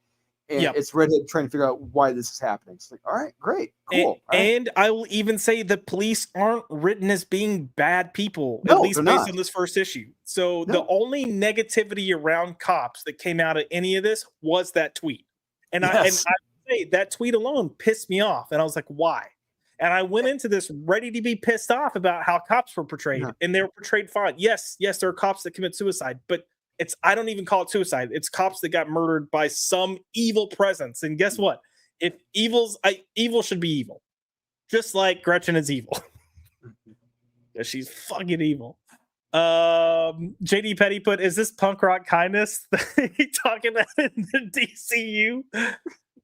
B: And
A: Yep.
B: it's Red Hood trying to figure out why this is happening. It's like, all right, great, cool. All right.
A: And I will even say the police aren't written as being bad people,
B: No,
A: at least
B: they're
A: based
B: not.
A: on this first issue. So
B: No.
A: the only negativity around cops that came out of any of this was that tweet. And
B: Yes.
A: I say that tweet alone pissed me off. And I was like, why? And I went into this ready to be pissed off about how cops were portrayed,
B: Yeah.
A: and they were portrayed fine. Yes, there are cops that commit suicide, but I don't even call it suicide. It's cops that got murdered by some evil presence. And guess what? If evil should be evil, just like Gretchen is evil. Yeah, she's fucking evil. JD Petty put, is this punk rock kindness that he talking about in the DCU?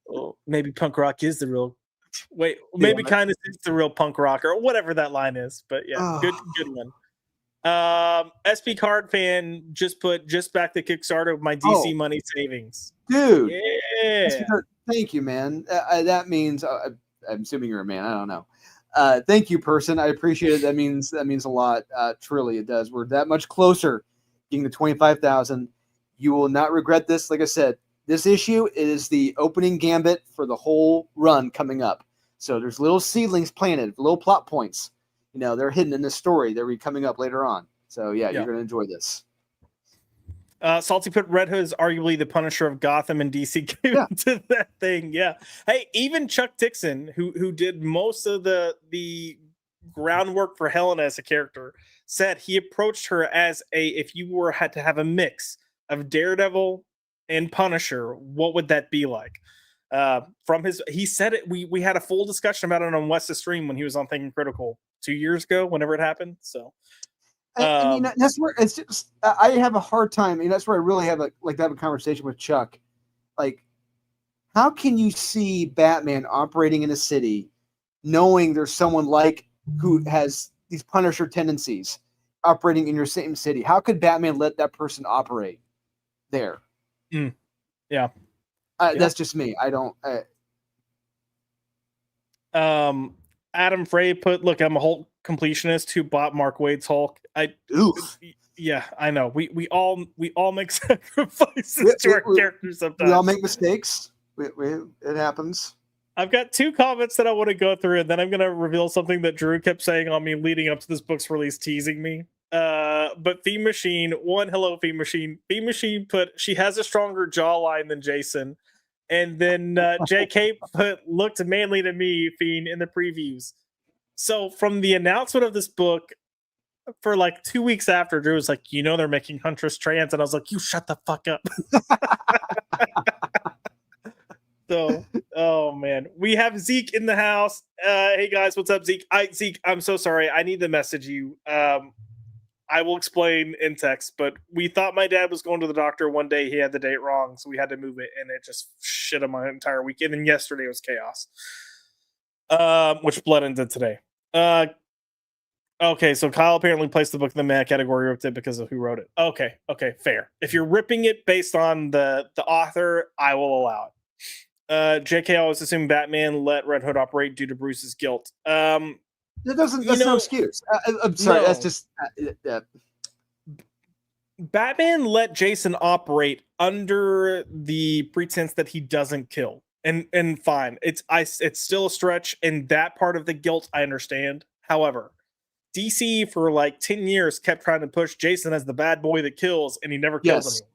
A: Well, maybe punk rock is the real. Wait, maybe kindness is the real punk rock or whatever that line is. But yeah, good one. SP Card fan just back the Kickstarter of my DC money savings.
B: Dude.
A: Yeah.
B: Thank you, man. That means I'm assuming you're a man. I don't know. Thank you, person. I appreciate it. That means a lot. Truly, it does. We're that much closer getting to 25,000. You will not regret this. Like I said, this issue is the opening gambit for the whole run coming up. So there's little seedlings planted, little plot points. You know, they're hidden in the story. They're coming up later on. So yeah. You're going to enjoy this.
A: Salty put Red Hood is arguably the Punisher of Gotham and DC came to that thing. Yeah. Hey, even Chuck Dixon, who did most of the groundwork for Helen as a character, said he approached her as if you had to have a mix of Daredevil and Punisher, what would that be like? He said it. We had a full discussion about it on West's stream when he was on Thinking Critical 2 years ago, whenever it happened. So.
B: I mean, that's where it's just, I have a hard time. I mean, that's where I really have to have a conversation with Chuck. Like, how can you see Batman operating in a city knowing there's someone who has these Punisher tendencies operating in your same city? How could Batman let that person operate there?
A: Yeah.
B: That's just me. I don't.
A: Adam Frey put, look, I'm a Hulk completionist who bought Mark Waid's Hulk. Yeah, I know. We all make sacrifices to our characters sometimes.
B: We all make mistakes. It happens.
A: I've got 2 comments that I want to go through, and then I'm going to reveal something that Drew kept saying on me leading up to this book's release, teasing me. But Theme Machine, hello, Theme Machine. Theme Machine put, she has a stronger jawline than Jason. And then JK looked manly to me, Fiend, in the previews. So from the announcement of this book, for like 2 weeks after, Drew was like, they're making Huntress trans. And I was like, you shut the fuck up. So, oh man, we have Zeke in the house. Hey guys, what's up, Zeke? Zeke, I'm so sorry. I need to message you. I will explain in text, but we thought my dad was going to the doctor one day. He had the date wrong, so we had to move it, and it just shit on my entire weekend. And yesterday was chaos, which bled into today. Okay, so Kyle apparently placed the book in the meh category, ripped it because of who wrote it. Okay, fair. If you're ripping it based on the author, I will allow it. JK always assumed Batman let Red Hood operate due to Bruce's guilt.
B: That's no excuse. I'm sorry. No. That's just
A: Batman let Jason operate under the pretense that he doesn't kill, and fine. It's still a stretch, and that part of the guilt I understand. However, DC for like 10 years kept trying to push Jason as the bad boy that kills, and he never killed anyone.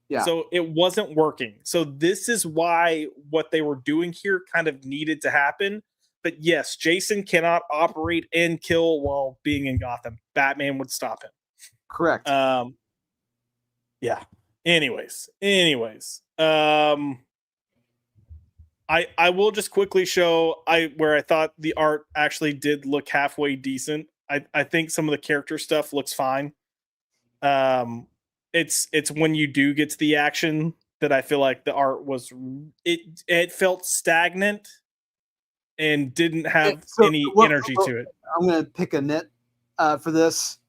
B: Yeah.
A: So it wasn't working. So this is why what they were doing here kind of needed to happen. But yes, Jason cannot operate and kill while being in Gotham. Batman would stop him.
B: Correct.
A: Yeah. Anyways. I will just quickly show where I thought the art actually did look halfway decent. I think some of the character stuff looks fine. It's when you do get to the action that I feel like the art was it felt stagnant and didn't have any energy to it.
B: I'm going to pick a nit for this.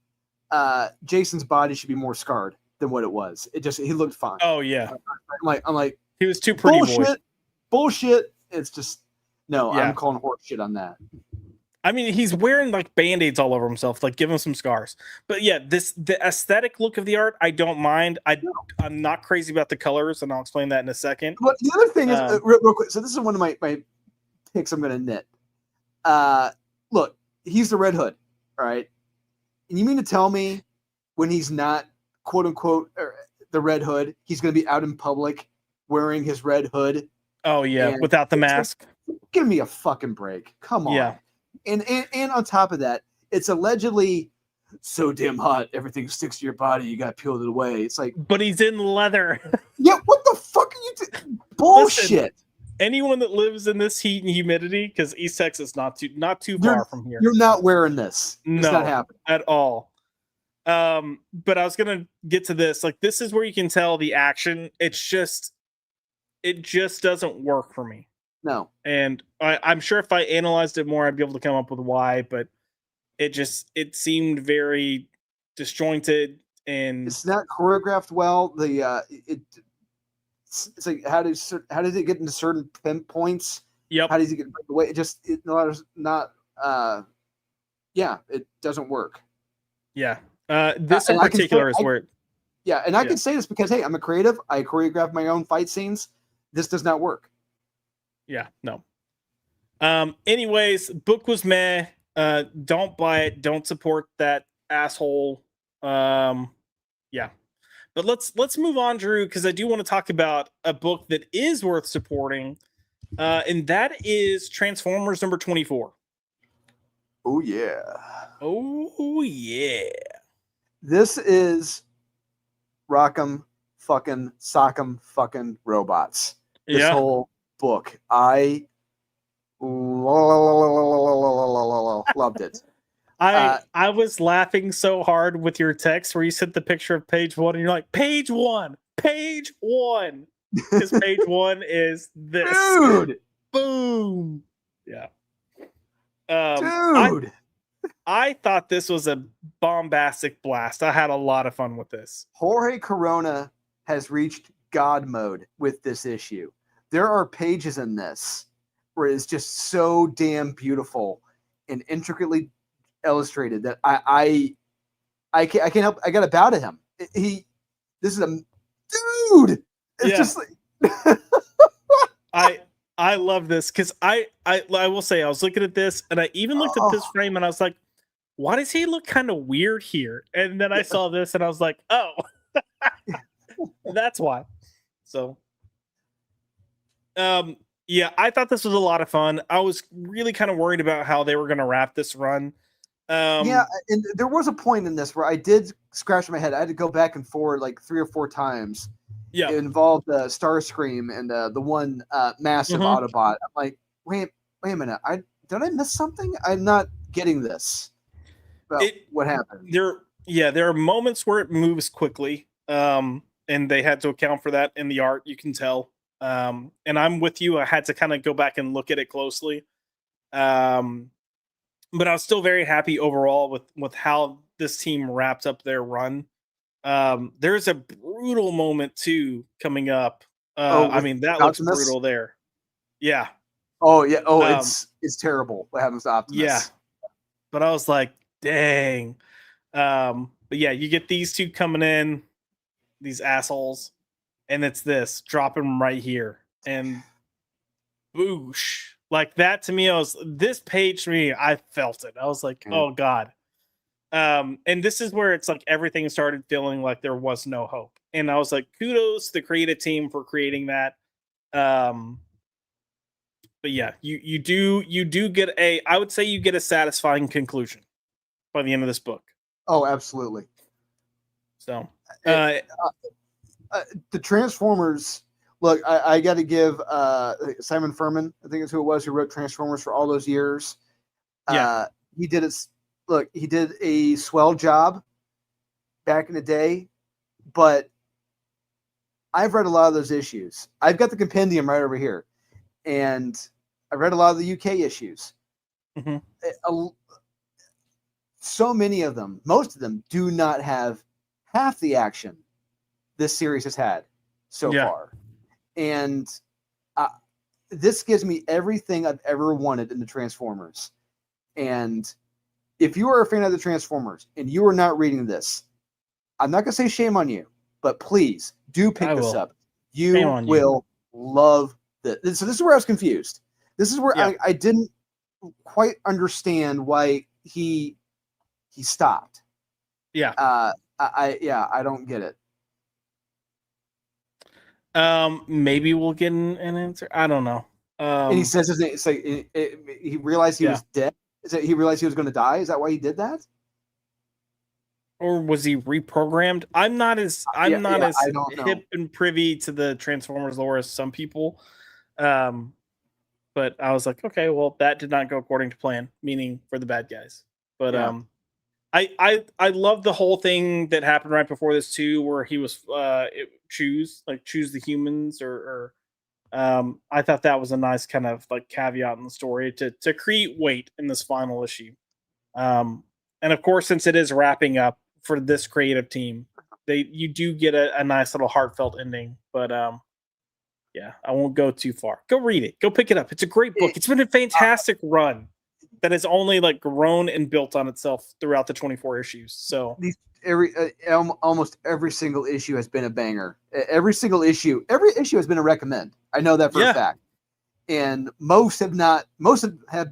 B: Jason's body should be more scarred than what it was. He looked fine.
A: Oh yeah.
B: I'm like,
A: He was too pretty boy.
B: Bullshit. It's just no.
A: Yeah.
B: I'm calling horse shit on that.
A: I mean, he's wearing like band-aids all over himself, like give him some scars. But yeah, the aesthetic look of the art, I don't mind. I'm not crazy about the colors, and I'll explain that in a second.
B: But the other thing is, real quick. So this is one of my picks. I'm going to knit. Look, he's the Red Hood, all right. And you mean to tell me when he's not quote unquote the Red Hood, he's going to be out in public wearing his red hood?
A: Oh yeah, without the mask.
B: Like, give me a fucking break. Come on. Yeah. And on top of that, it's allegedly so damn hot, everything sticks to your body, you got to peel it away. It's like,
A: but he's in leather.
B: Yeah, what the fuck are you doing? Bullshit. Listen,
A: anyone that lives in this heat and humidity, because East Texas not too far from here.
B: You're not wearing this. It's not happening
A: at all. But I was gonna get to this. Like, this is where you can tell the action. It just doesn't work for me.
B: No.
A: And I'm sure if I analyzed it more, I'd be able to come up with why, but it seemed very disjointed and
B: it's not choreographed well. It's like how does it get into certain pinpoints?
A: Yep.
B: How does it get away? It doesn't work.
A: Yeah. This in particular is where
B: and I can say this because hey, I'm a creative. I choreograph my own fight scenes. This does not work.
A: Yeah, no. Anyways, book was meh. Don't buy it. Don't support that asshole. Yeah. But let's move on, Drew, because I do want to talk about a book that is worth supporting. And that is Transformers number 24.
B: Oh yeah.
A: Oh yeah.
B: This is Rock'em fucking Sock'em fucking Robots. This whole book. I loved it.
A: I was laughing so hard with your text where you sent the picture of page 1 and you're like, page 1. Because page 1 is this.
B: Dude.
A: Boom. Yeah.
B: Dude.
A: I thought this was a bombastic blast. I had a lot of fun with this.
B: Jorge Corona has reached God mode with this issue. There are pages in this where it's just so damn beautiful and intricately illustrated that I can't help. I got to bow to him. This is a dude. It's just like
A: I love this because I will say I was looking at this and I even looked at this frame and I was like, why does he look kind of weird here? And then I saw this and I was like, oh, that's why. So, yeah, I thought this was a lot of fun. I was really kind of worried about how they were going to wrap this run.
B: Yeah, and there was a point in this where I did scratch my head. I had to go back and forward like 3 or 4 times.
A: Yeah,
B: it involved Starscream and the one massive Autobot. I'm like, wait a minute. Did I miss something? I'm not getting this. What happened?
A: There are moments where it moves quickly, and they had to account for that in the art. You can tell. And I'm with you. I had to kind of go back and look at it closely. But I was still very happy overall with how this team wrapped up their run. There's a brutal moment too coming up. I mean, that looks brutal there. Yeah.
B: Oh yeah. Oh, it's terrible what happens to Optimus.
A: Yeah. But I was like, dang. But yeah, you get these two coming in, these assholes, and it's drop them right here. And boosh. Like that to me, this page to me, I felt it. I was like, oh God. And this is where it's like everything started feeling like there was no hope. And I was like, kudos to the creative team for creating that. But yeah, you do get I would say you get a satisfying conclusion by the end of this book.
B: Oh, absolutely.
A: So
B: the Transformers. Look, I got to give Simon Furman, I think is who it was, who wrote Transformers for all those years.
A: Yeah,
B: he did it. Look, he did a swell job back in the day, but I've read a lot of those issues. I've got the compendium right over here, and I read a lot of the UK issues. So many of them, most of them, do not have half the action this series has had so far. And this gives me everything I've ever wanted in the Transformers. And if you are a fan of the Transformers and you are not reading this, I'm not going to say shame on you, but please do pick this up. You will love this. So this is where I was confused. This is where I didn't quite understand why he stopped.
A: Yeah.
B: I don't get it.
A: Maybe we'll get an answer. I don't know.
B: And he says his name. It's like he realized he was dead. Is it he realized he was going to die? Is that why he did that?
A: Or was he reprogrammed? I'm not as hip and privy to the Transformers lore as some people. But I was like, okay, well, that did not go according to plan, meaning for the bad guys. But I love the whole thing that happened right before this too, where he was choose the humans or I thought that was a nice kind of like caveat in the story to create weight in this final issue. And of course, since it is wrapping up for this creative team, you do get a nice little heartfelt ending. But yeah, I won't go too far. Go read it. Go pick it up. It's a great book. It's been a fantastic run that has only like grown and built on itself throughout the 24 issues. So
B: almost every single issue has been a banger. Every issue has been a recommend. I know that for a fact. And most have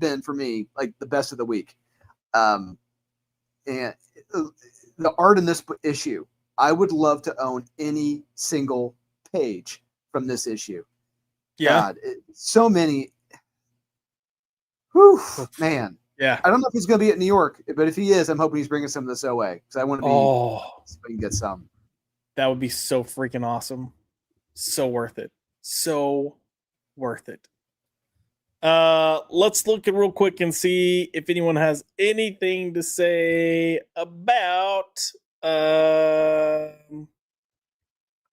B: been for me like the best of the week. And the art in this issue, I would love to own any single page from this issue. God, so many. Whew, man.
A: Yeah.
B: I don't know if he's going to be at New York, but if he is, I'm hoping he's bringing some of this OA because I want to be. So I can get some.
A: That would be so freaking awesome. So worth it. So worth it. Let's look at real quick and see if anyone has anything to say about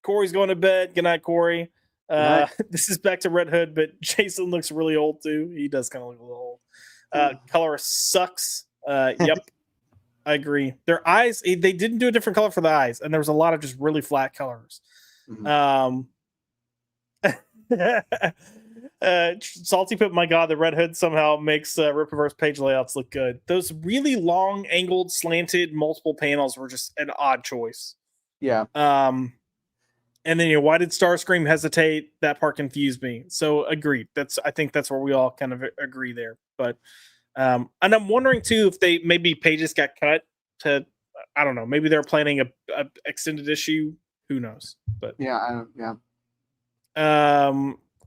A: Corey's going to bed. Good night, Corey. This is back to Red Hood, but Jason looks really old too. He does kind of look a little old. Color sucks. Yep. I agree. Their eyes, they didn't do a different color for the eyes, and there was a lot of just really flat colors. Mm-hmm. Salty put, my God, the Red Hood somehow makes Rippaverse page layouts look good. Those really long, angled, slanted, multiple panels were just an odd choice.
B: Yeah.
A: And then, why did Starscream hesitate? That part confused me. So agreed. I think that's where we all kind of agree there. But and I'm wondering too if maybe pages got cut to, I don't know, maybe they're planning a extended issue. Who knows? But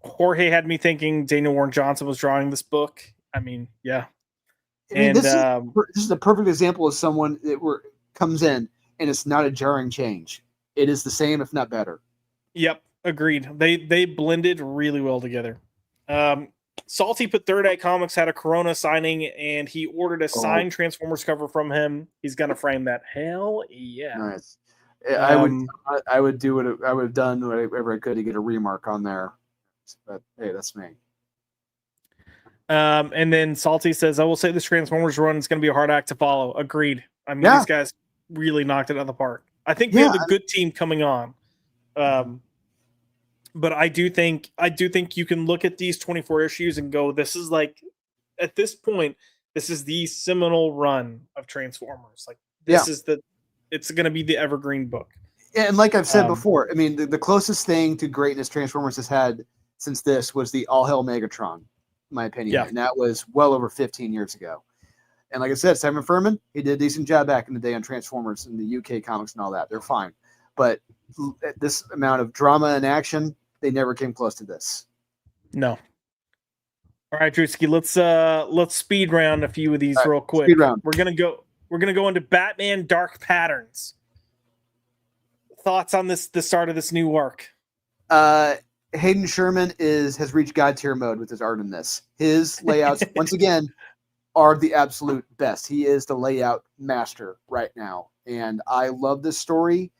A: Jorge had me thinking Daniel Warren Johnson was drawing this book. I mean, yeah.
B: This is a perfect example of someone that comes in and it's not a jarring change. It is the same, if not better.
A: Yep, agreed. They blended really well together. Salty put Third Eye Comics had a Corona signing, and he ordered a signed Transformers cover from him. He's gonna frame that. Hell yeah!
B: Nice. I would do what I would have done whatever I could to get a remark on there. But hey, that's me.
A: And then Salty says, "I will say this Transformers run is going to be a hard act to follow." Agreed. I mean, these guys really knocked it out of the park. I think we have a good team coming on. But I do think you can look at these 24 issues and go, this is like, at this point, this is the seminal run of Transformers. Like it's going to be the evergreen book.
B: And like I've said before, I mean, the closest thing to greatness Transformers has had since this was the All Hail Megatron, in my opinion. Yeah. And that was well over 15 years ago. And like I said, Simon Furman, he did a decent job back in the day on Transformers and the UK comics and all that. They're fine. But this amount of drama and action, they never came close to this.
A: No. All right, Drewski, let's speed round a few of these real quick.
B: Speed round.
A: We're gonna go into Batman Dark Patterns. Thoughts on the start of this new arc?
B: Hayden Sherman has reached God tier mode with his art in this. His layouts, once again, are the absolute best. He is the layout master right now, and I love this story.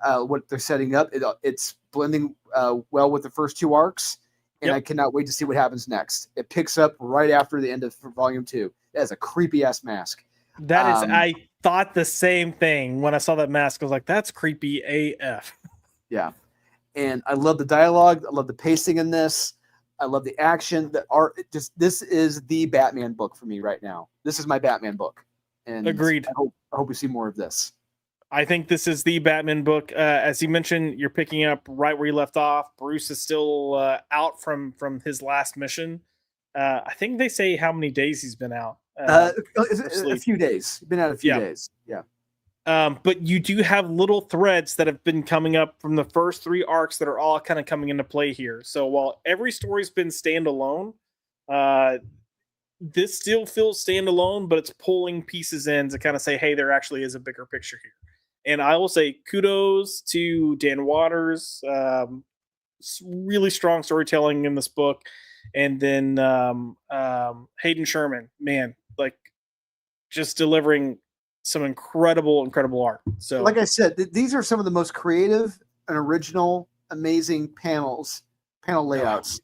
B: What they're setting up, it's blending well with the first two arcs, and I cannot wait to see what happens next. It picks up right after the end of Volume 2. That is a creepy ass mask.
A: That is, I thought the same thing when I saw that mask. I was like, that's creepy AF.
B: Yeah. And I love the dialogue. I love the pacing in this. I love the action. The art. This is the Batman book for me right now. This is my Batman book. And
A: Agreed.
B: I hope we see more of this.
A: I think this is the Batman book. As you mentioned, you're picking up right where you left off. Bruce is still out from his last mission. I think they say how many days he's been out.
B: A few days. Been out a few days. Yeah.
A: But you do have little threads that have been coming up from the first 3 arcs that are all kind of coming into play here. So while every story's been standalone, this still feels standalone, but it's pulling pieces in to kind of say, hey, there actually is a bigger picture here. And I will say kudos to Dan Waters. Really strong storytelling in this book. And then Hayden Sherman, man, like just delivering some incredible art. So,
B: like I said, these are some of the most creative and original, amazing panel layouts,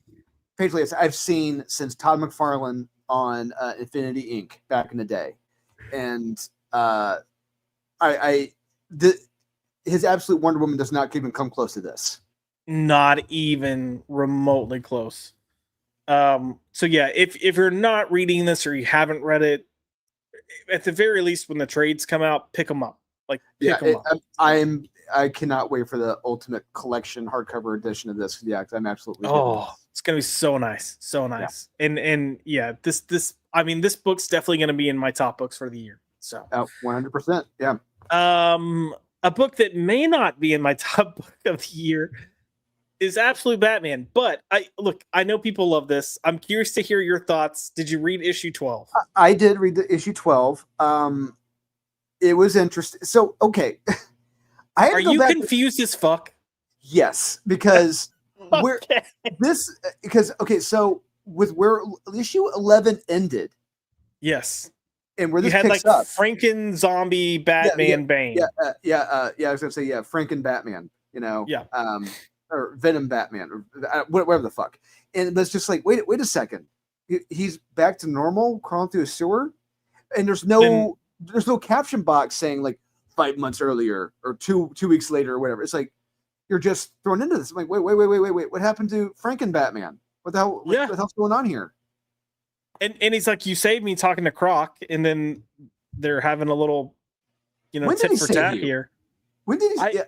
B: page layouts I've seen since Todd McFarlane on Infinity Inc. back in the day. And his Absolute Wonder Woman does not even come close to this.
A: Not even remotely close. So yeah, if you're not reading this or you haven't read it, at the very least, when the trades come out, pick them up. Like, pick them up.
B: I cannot wait for the Ultimate Collection hardcover edition of this. Yeah, because I'm absolutely.
A: It's gonna be so nice, so nice. Yeah. And yeah, this book's definitely gonna be in my top books for the year. So
B: 100%. Yeah.
A: A book that may not be in my top book of the year is Absolute Batman, but I know people love this. I'm curious to hear your thoughts. Did you read issue 12?
B: I did read the issue 12. It was interesting. So, okay.
A: Are you confused as fuck?
B: Yes, because so with where issue 11 ended.
A: Yes.
B: And where this
A: you had
B: picks
A: like
B: up,
A: Franken zombie Batman Bane.
B: I was gonna say Franken Batman, or Venom Batman, or whatever the fuck. And it's just like, wait a second, he's back to normal, crawling through a sewer, and there's no caption box saying like 5 months earlier or two weeks later or whatever. It's like you're just thrown into this. I'm like, wait, what happened to Franken Batman? What the hell? What the hell's going on here?
A: And he's like, you saved me, talking to Croc, and then they're having a little, tit for tat here.
B: When did he?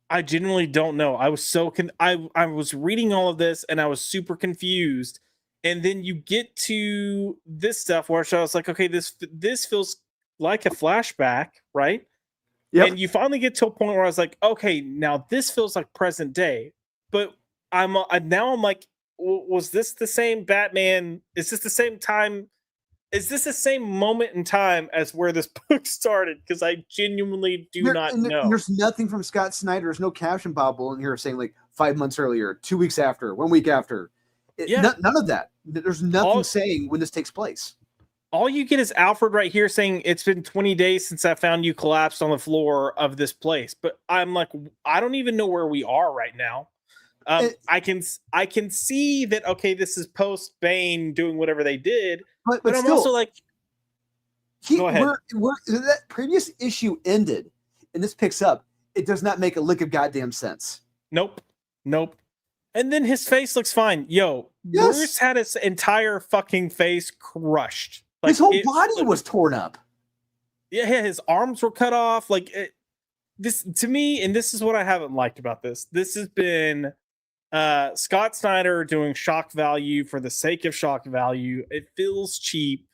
A: I genuinely don't know. I was I was reading all of this and I was super confused. And then you get to this stuff where I was like, okay, this feels like a flashback, right?
B: Yep.
A: And you finally get to a point where I was like, okay, now this feels like present day. But I'm like, was this the same Batman? Is this the same time? Is this the same moment in time as where this book started? Because I genuinely do not know.
B: There's nothing from Scott Snyder. There's no caption bubble in here saying like 5 months earlier, 2 weeks after, 1 week after. None of that. There's nothing saying when this takes place.
A: All you get is Alfred right here saying it's been 20 days since I found you collapsed on the floor of this place. But I'm like, I don't even know where we are right now. I can see that. Okay, this is post Bane doing whatever they did, but I'm still, also like, go ahead.
B: That previous issue ended, and this picks up. It does not make a lick of goddamn sense.
A: Nope. And then his face looks fine. Bruce had his entire fucking face crushed.
B: Like, his whole body was torn up.
A: Yeah, his arms were cut off. Like this to me, and this is what I haven't liked about this. This has been Scott Snyder doing shock value for the sake of shock value. It feels cheap.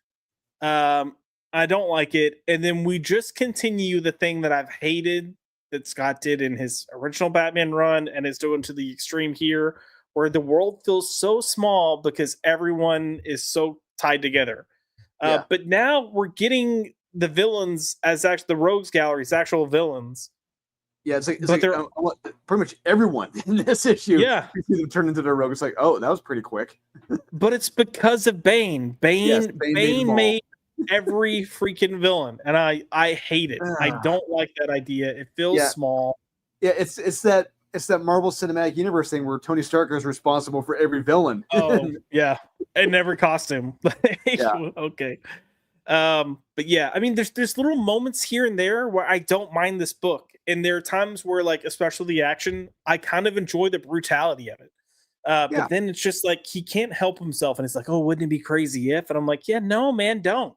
A: I don't like it. And then we just continue the thing that I've hated that Scott did in his original Batman run and is doing to the extreme here, where the world feels so small because everyone is so tied together. But now we're getting the villains as actually the Rogues Gallery's actual villains.
B: Yeah, it's like pretty much everyone in this issue.
A: Yeah,
B: we see them turn into their rogue. It's like, oh, that was pretty quick.
A: But it's because of Bane. Bane made every freaking villain, and I hate it. I don't like that idea. It feels small.
B: Yeah, it's that Marvel Cinematic Universe thing where Tony Stark is responsible for every villain.
A: Oh yeah, and every costume. Okay. But yeah, I mean, there's little moments here and there where I don't mind this book, and there are times where, like, especially the action, I kind of enjoy the brutality of it.
B: Yeah.
A: But then it's just like he can't help himself, and it's like, oh, wouldn't it be crazy if? And I'm like, yeah, no, man, don't.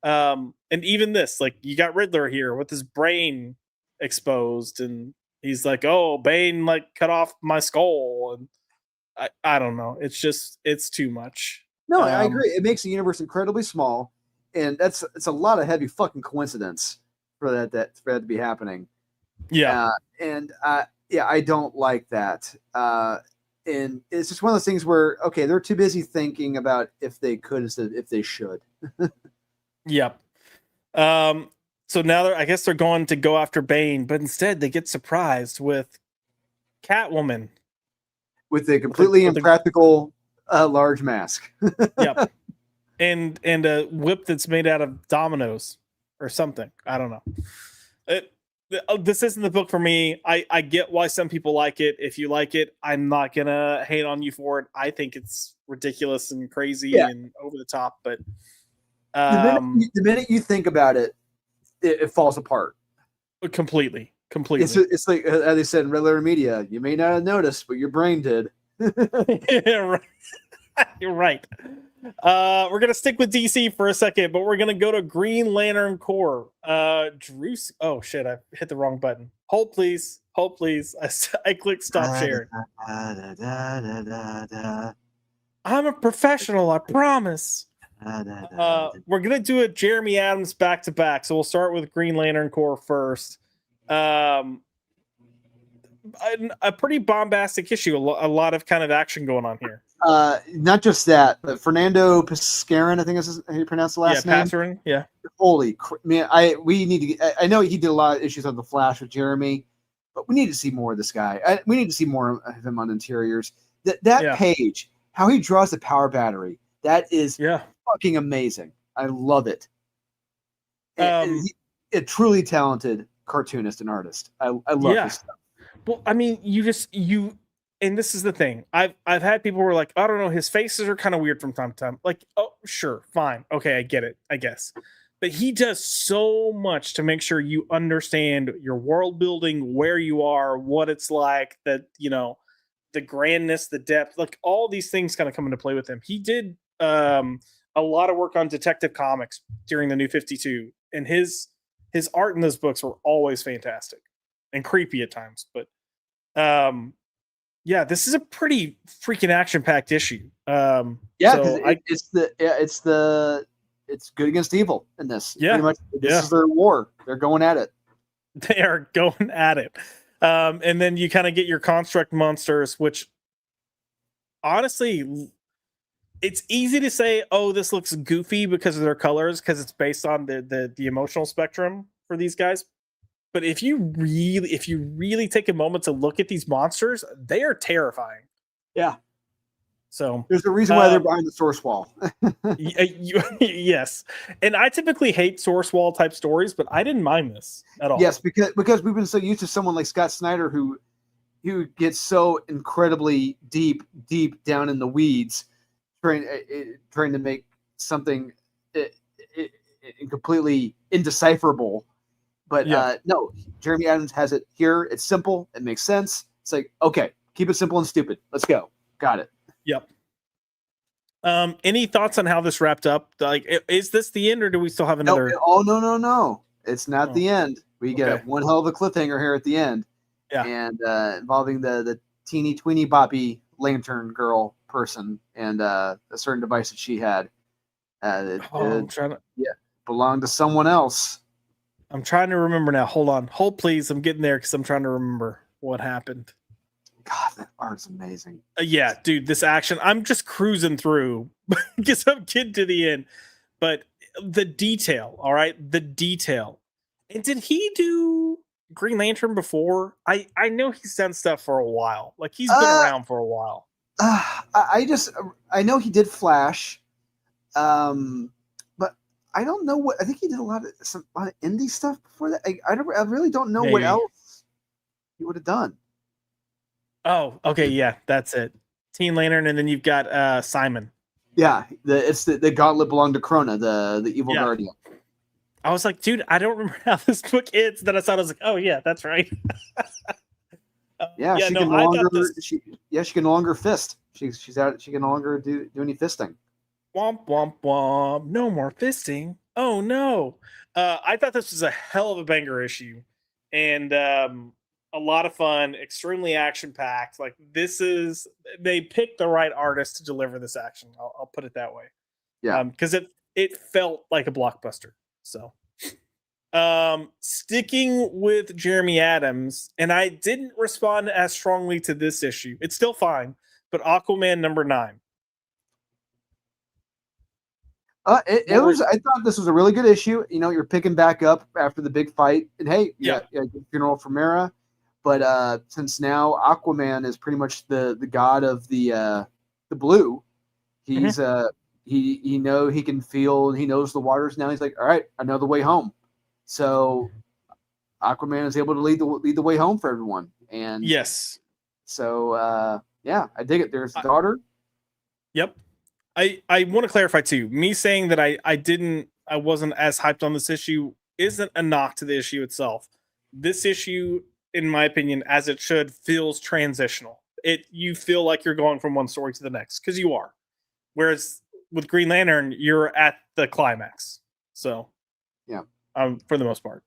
A: And even this, like, you got Riddler here with his brain exposed, and he's like, oh, Bane like cut off my skull, and I don't know. It's too much.
B: No, I agree. It makes the universe incredibly small, and it's a lot of heavy fucking coincidence for that to be happening.
A: Yeah.
B: Yeah, I don't like that. And it's just one of those things where, okay, they're too busy thinking about if they could instead of if they should.
A: Yep. So now I guess they're going to go after Bane, but instead they get surprised with Catwoman
B: with a completely impractical large mask.
A: Yep. And a whip that's made out of dominoes or something. I don't know. This isn't the book for me. I get why some people like it. If you like it, I'm not gonna hate on you for it. I think it's ridiculous and crazy and over the top, but
B: the minute you think about it, it falls apart.
A: Completely.
B: It's like as they said in Red Letter Media, you may not have noticed, but your brain did.
A: Yeah, right. You're right. We're gonna stick with DC for a second, but we're gonna go to Green Lantern Corps. Drew. Oh shit! I hit the wrong button. Hold please. I clicked stop sharing. I'm a professional. I promise. We're gonna do a Jeremy Adams back to back, so we'll start with Green Lantern Corps first. A pretty bombastic issue. A lot of kind of action going on here.
B: Not just that, but Fernando Pascarin, I think is how you pronounce the last name.
A: Pascarin, yeah.
B: Holy man, we need to. I know he did a lot of issues on the Flash with Jeremy, but we need to see more of this guy. We need to see more of him on interiors. That page, how he draws the power battery, that is fucking amazing. I love it. And a truly talented cartoonist and artist. I love this stuff.
A: Well, I mean, and this is the thing. I've had people who are like, I don't know, his faces are kind of weird from time to time. Like, oh, sure, fine, okay, I get it, I guess. But he does so much to make sure you understand your world building, where you are, what it's like, that the grandness, the depth, like all these things kind of come into play with him. He did a lot of work on Detective Comics during the New 52, and his art in those books were always fantastic and creepy at times, but this is a pretty freaking action-packed issue.
B: It's good against evil in this.
A: Yeah,
B: pretty much, this is their war. They're going at it.
A: They are going at it. And then you kind of get your construct monsters, which honestly, it's easy to say, oh, this looks goofy because of their colors, because it's based on the emotional spectrum for these guys. But if you really take a moment to look at these monsters, they are terrifying.
B: Yeah.
A: So
B: there's a reason why they're behind the source wall.
A: Yes. And I typically hate source wall type stories, but I didn't mind this at all.
B: Yes, because we've been so used to someone like Scott Snyder who gets so incredibly deep down in the weeds, trying to make something completely indecipherable. But no, Jeremy Adams has it here. It's simple. It makes sense. It's like, okay, keep it simple and stupid. Let's go. Got it.
A: Yep. Any thoughts on how this wrapped up? Like, is this the end, or do we still have another?
B: No. It's not the end. We get one hell of a cliffhanger here at the end.
A: Yeah.
B: And involving the teeny tweeny boppy lantern girl person and a certain device that she had. Belonged to someone else.
A: I'm trying to remember now. Hold please. I'm getting there because I'm trying to remember what happened.
B: God, that art's amazing.
A: Yeah, dude, this action. I'm just cruising through because I'm getting to the end. But the detail, all right? The detail. And did he do Green Lantern before? I know he's done stuff for a while. Like, he's been around for a while.
B: I know he did Flash. But I don't know what. I think he did a lot of indie stuff before that. I really don't know what else he would have done.
A: Oh, okay, yeah, that's it. Teen Lantern, and then you've got Simon.
B: Yeah, the Gauntlet belonged to Krona, the evil guardian.
A: I was like, dude, I don't remember how this book ends. Then I saw it, I was like, oh yeah, that's right.
B: Yeah,
A: yeah,
B: she
A: no,
B: can no
A: I
B: longer
A: thought this
B: she can no longer fist. She's out. She can no longer do any fisting.
A: womp womp womp. No more fisting. Oh no. I thought this was a hell of a banger issue, and a lot of fun, extremely action packed. Like they picked the right artist to deliver this action. I'll put it that way.
B: Yeah.
A: Because it felt like a blockbuster. So sticking with Jeremy Adams, and I didn't respond as strongly to this issue. It's still fine, but Aquaman #9.
B: It was. I thought this was a really good issue. You know, you're picking back up after the big fight, and hey, yeah, good funeral for Mera. But since now Aquaman is pretty much the god of the blue, he's he know he can feel. He knows the waters now. He's like, all right, I know the way home. So Aquaman is able to lead the way home for everyone. And
A: yes,
B: so yeah, I dig it. There's the daughter.
A: Yep. I want to clarify too. Me saying that I wasn't as hyped on this issue isn't a knock to the issue itself. This issue, in my opinion, as it should, feels transitional. You feel like you're going from one story to the next because you are. Whereas with Green Lantern, you're at the climax. So
B: yeah,
A: for the most part.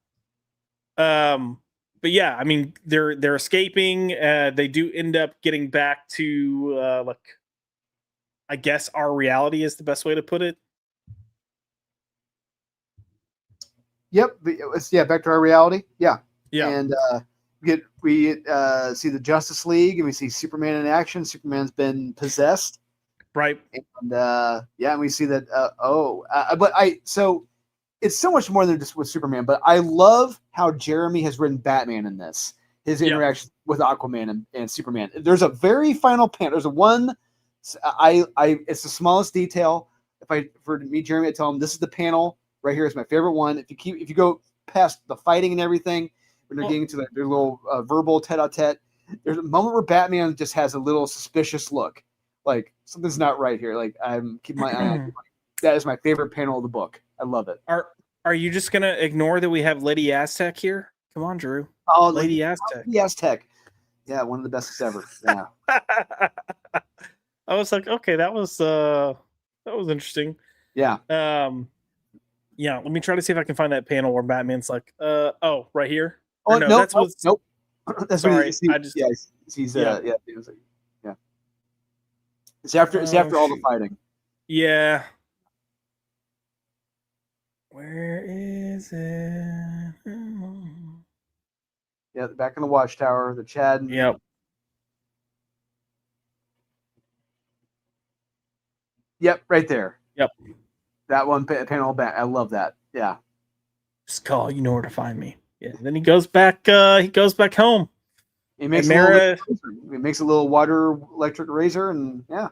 A: But yeah, I mean they're escaping. They do end up getting back to like, I guess our reality is the best way to put it.
B: Yep. Yeah, back to our reality. Yeah.
A: Yeah.
B: And we see the Justice League, and we see Superman in action. Superman's been possessed.
A: Right.
B: And yeah, and we see that. So it's so much more than just with Superman. But I love how Jeremy has written Batman in this. His interaction with Aquaman and Superman. There's a very final panel. There's a one. It's the smallest detail. For me, Jeremy, I tell him this is the panel right here is my favorite one. If you go past the fighting and everything, when they're getting to their little verbal tete-a-tete, there's a moment where Batman just has a little suspicious look, like something's not right here. Like I'm keeping my eye on. That is my favorite panel of the book. I love it.
A: Are you just gonna ignore that we have Lady Aztec here? Come on, Drew.
B: Oh,
A: Lady Aztec.
B: Lady Aztec. Yeah, one of the best ever. Yeah.
A: I was like, okay, that was interesting.
B: Yeah.
A: Yeah, let me try to see if I can find that panel where Batman's like, right here.
B: Oh,
A: no,
B: nope. That's
A: sorry.
B: he's It's after all the fighting.
A: Yeah. Where is it?
B: Yeah, back in the Watchtower, the Chad.
A: Yep.
B: Yep, right there.
A: Yep.
B: That one panel back. I love that. Yeah.
A: Just call. You know where to find me. Yeah. Then he goes back. He goes back home.
B: He makes a little water electric razor, and yeah,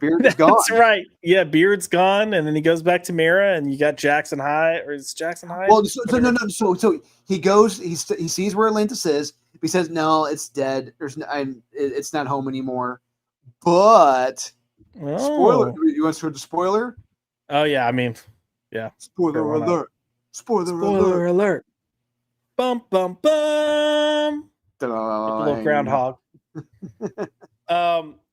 B: Beard's gone.
A: That's right. Yeah, Beard's gone, and then he goes back to Mira, and you got Jackson High, or is Jackson High?
B: Well, so he goes. He sees where Atlantis is. He says, "No, it's dead. It's not home anymore." But spoiler. You want to start the spoiler?
A: Oh yeah, I mean, yeah.
B: Spoiler alert! Spoiler
A: alert! Bum bum bum.
B: Like
A: a little groundhog.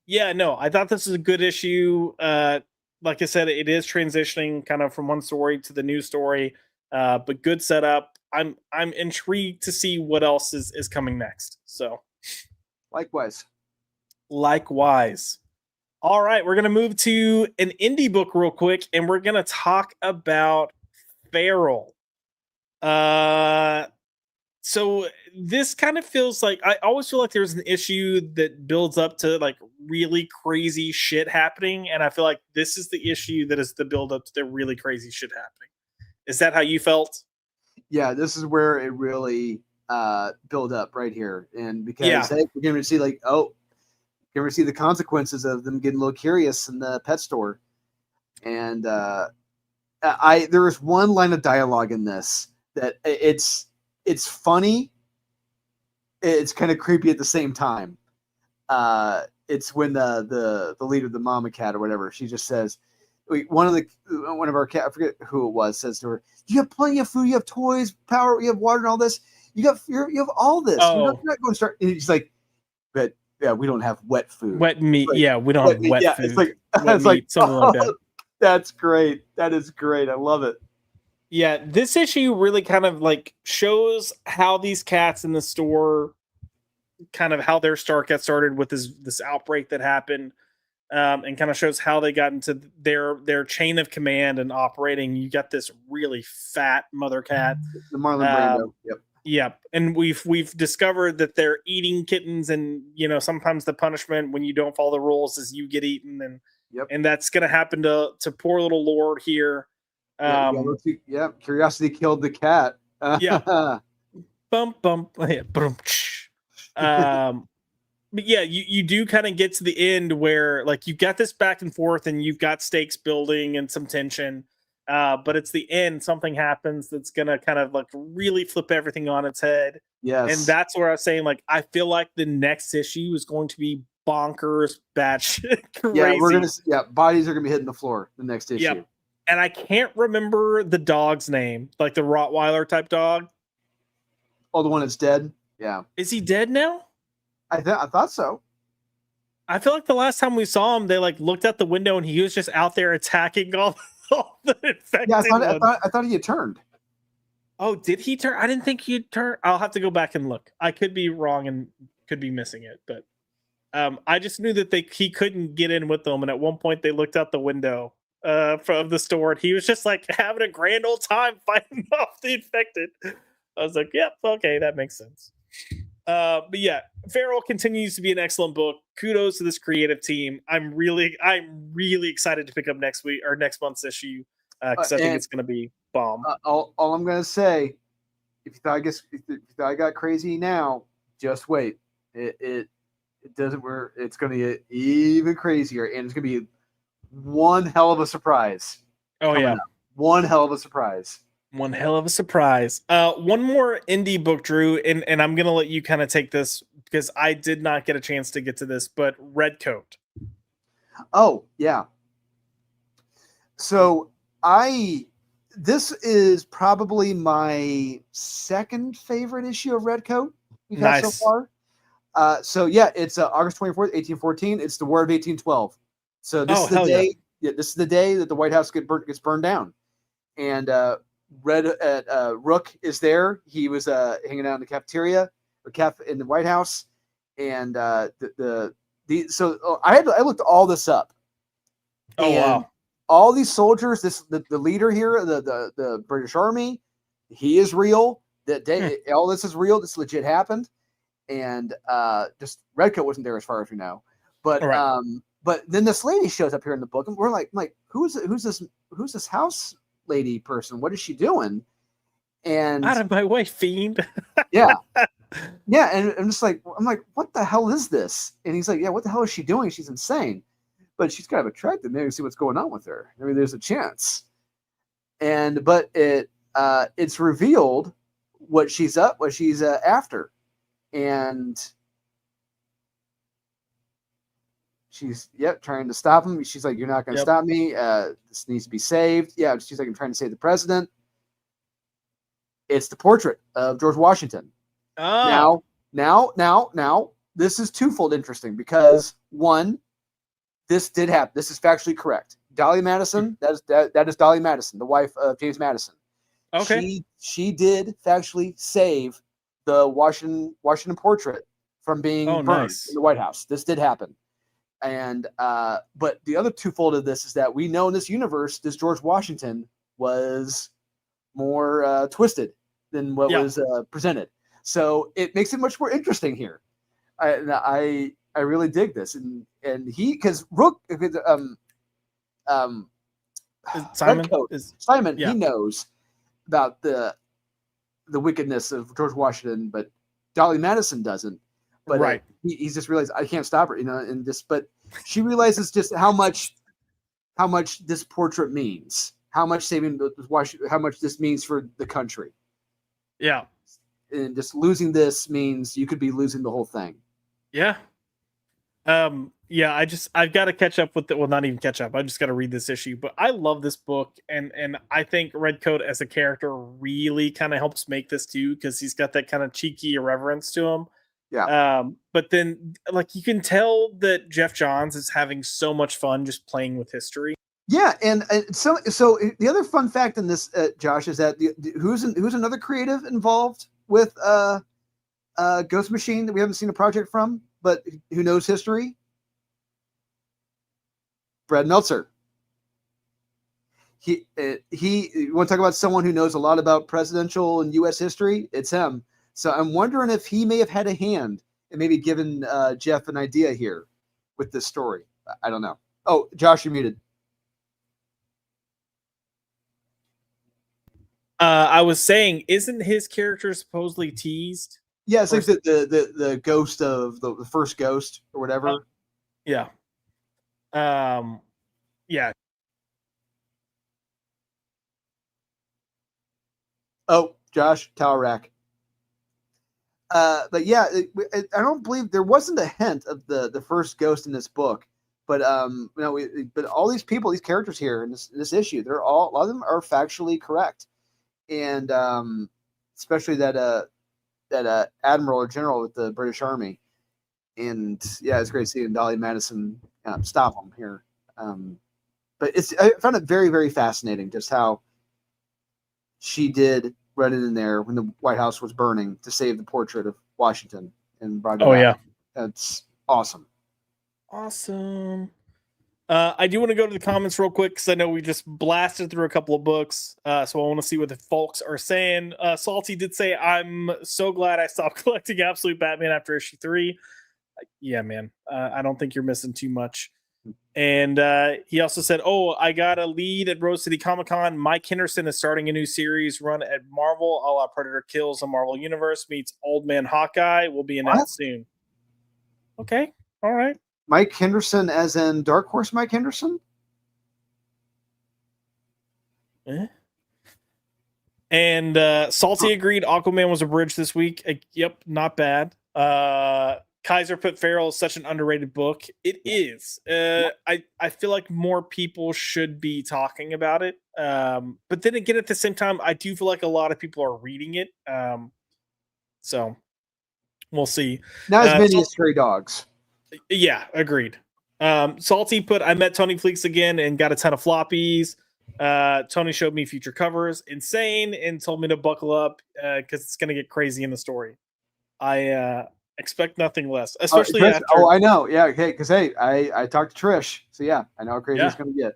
A: Yeah, no, I thought this was a good issue. Like I said, it is transitioning kind of from one story to the new story, but good setup. I'm intrigued to see what else is coming next. So,
B: likewise.
A: All right, we're gonna move to an indie book real quick, and we're gonna talk about Feral. So this kind of feels like, I always feel like there's an issue that builds up to like really crazy shit happening, and I feel like this is the issue that is the build up to the really crazy shit happening. Is that how you felt?
B: Yeah, this is where it really build up right here, and because we're going to see you're going to see the consequences of them getting a little curious in the pet store, and there is one line of dialogue in this that it's funny. It's kind of creepy at the same time. It's when the leader of the mama cat or whatever, she just says, one of our cat, I forget who it was, says to her, "You have plenty of food, you have toys, power, you have water, and all this. You have all this. You're not going to start." And he's like, "But yeah, we don't have wet food,
A: wet meat.
B: Like,
A: yeah, we don't have wet food.
B: It's like
A: wet
B: it's
A: meat,
B: like
A: something like that.
B: That's great. That is great. I love it.
A: Yeah, this issue really kind of like shows how these cats in the store, kind of how their start got started with this outbreak that happened, and kind of shows how they got into their chain of command and operating. You got this really fat mother cat,
B: The Marlon Brando. Yep.
A: Yep, and we've discovered that they're eating kittens, and sometimes the punishment when you don't follow the rules is you get eaten, and and that's gonna happen to poor little Lord here.
B: Curiosity killed the cat.
A: Yeah. Bump. But yeah, you do kind of get to the end where like you've got this back and forth, and you've got stakes building and some tension. But it's the end. Something happens that's gonna kind of like really flip everything on its head.
B: Yes,
A: and that's where I was saying like I feel like the next issue is going to be bonkers, batshit crazy.
B: Bodies are gonna be hitting the floor the next issue.
A: Yep. And I can't remember the dog's name, like the Rottweiler type dog.
B: Oh, the one that's dead. Yeah,
A: is he dead now?
B: I thought so.
A: I feel like the last time we saw him, they like looked out the window and he was just out there attacking all the infected ones.
B: I thought he had turned.
A: Oh, did he turn? I didn't think he'd turn. I'll have to go back and look. I could be wrong and could be missing it, but I just knew that he couldn't get in with them. And at one point, they looked out the window from the store, and he was just like having a grand old time fighting off the infected. I was like, "Yep, okay, that makes sense." But yeah, Feral continues to be an excellent book. Kudos to this creative team. I'm really excited to pick up next week or next month's issue because I think it's going to be bomb.
B: All I'm going to say, if you thought I got crazy now, just wait. It doesn't. It's going to get even crazier, and it's going to be one hell of a surprise.
A: Oh yeah,
B: one hell of a surprise.
A: One hell of a surprise. One more indie book, Drew, and I'm gonna let you kind of take this because I did not get a chance to get to this, but Redcoat.
B: Oh yeah. So this is probably my second favorite issue of Redcoat we've had so far. So yeah, it's August 24th, 1814. It's the War of 1812. So this is the day. Yeah, this is the day that the White House gets burned down, and Rook is there. He was hanging out in the cafeteria or in the White House, and I looked all this up.
A: Oh wow!
B: All these soldiers, the leader here, the British Army, he is real. That day, all this is real. This legit happened, and just Redcoat wasn't there as far as we know. But but then this lady shows up here in the book, and we're like who's this house lady person? What is she doing? And
A: out of my way, fiend.
B: yeah, and I'm like, what the hell is this? And he's like, yeah, what the hell is she doing? She's insane, but she's kind of attractive. Maybe see what's going on with her. I mean, there's a chance. But it's revealed what she's after, and she's trying to stop him. She's like, you're not going to stop me. This needs to be saved. Yeah, she's like, I'm trying to save the president. It's the portrait of George Washington.
A: Oh.
B: Now, this is twofold interesting because one, this did happen. This is factually correct. Dolly Madison, that is Dolly Madison, the wife of James Madison.
A: Okay.
B: She did factually save the Washington portrait from being burned in the White House. This did happen. And but the other twofold of this is that we know in this universe, this George Washington was more twisted than what was presented. So it makes it much more interesting here. I really dig this, and because Rook, Simon, he knows about the wickedness of George Washington, but Dolly Madison doesn't. But he's just realized I can't stop her, and but she realizes just how much this portrait means, how much saving Washington, how much this means for the country.
A: Yeah.
B: And just losing this means you could be losing the whole thing.
A: Yeah. Yeah, I've got to catch up with well, not even catch up. I just got to read this issue, but I love this book, and I think Redcoat as a character really kind of helps make this too, because he's got that kind of cheeky irreverence to him.
B: Yeah.
A: But then like you can tell that Jeff Johns is having so much fun just playing with history.
B: Yeah, and so the other fun fact in this, Josh, is that who's another creative involved with Ghost Machine that we haven't seen a project from, but who knows history? Brad Meltzer. He you want to talk about someone who knows a lot about presidential and U.S. history? It's him. So I'm wondering if he may have had a hand and maybe given Jeff an idea here with this story. I don't know. Oh, Josh, you're muted.
A: I was saying, isn't his character supposedly teased?
B: Yeah, it's like the ghost of the first ghost or whatever.
A: Yeah. Yeah.
B: Oh, Josh, tower rack. But yeah, I don't believe there wasn't a hint of the first ghost in this book. But but all these people, these characters here in this issue, a lot of them are factually correct, and especially that admiral or general with the British Army. And yeah, it's great seeing Dolly Madison stop him here. But I found it very, very fascinating just how she did run in there when the White House was burning to save the portrait of Washington and brought it
A: Oh
B: out.
A: yeah,
B: That's awesome.
A: Awesome. I do want to go to the comments real quick because I know we just blasted through a couple of books. So I want to see what the folks are saying. Salty did say, I'm so glad I stopped collecting Absolute Batman after issue 3. Yeah, man. I don't think you're missing too much. And he also said, oh, I got a lead at Rose City Comic Con. Mike Henderson is starting a new series run at Marvel, a la Predator Kills the Marvel Universe meets Old Man Hawkeye. Will be announced soon. Okay. All right.
B: Mike Henderson, as in Dark Horse Mike Henderson?
A: And Salty agreed Aquaman was a bridge this week. Yep, not bad. Kaiser put Feral as such an underrated book. It is. I feel like more people should be talking about it. But then again, at the same time, I do feel like a lot of people are reading it. So we'll see.
B: Not as many as Stray Dogs.
A: Yeah, agreed. Salty put, I met Tony Fleeks again and got a ton of floppies. Tony showed me future covers, insane, and told me to buckle up because it's going to get crazy in the story. I expect nothing less, especially after.
B: Oh, I know. Yeah, okay. Because I talked to Trish, so yeah, I know how crazy it's going to get.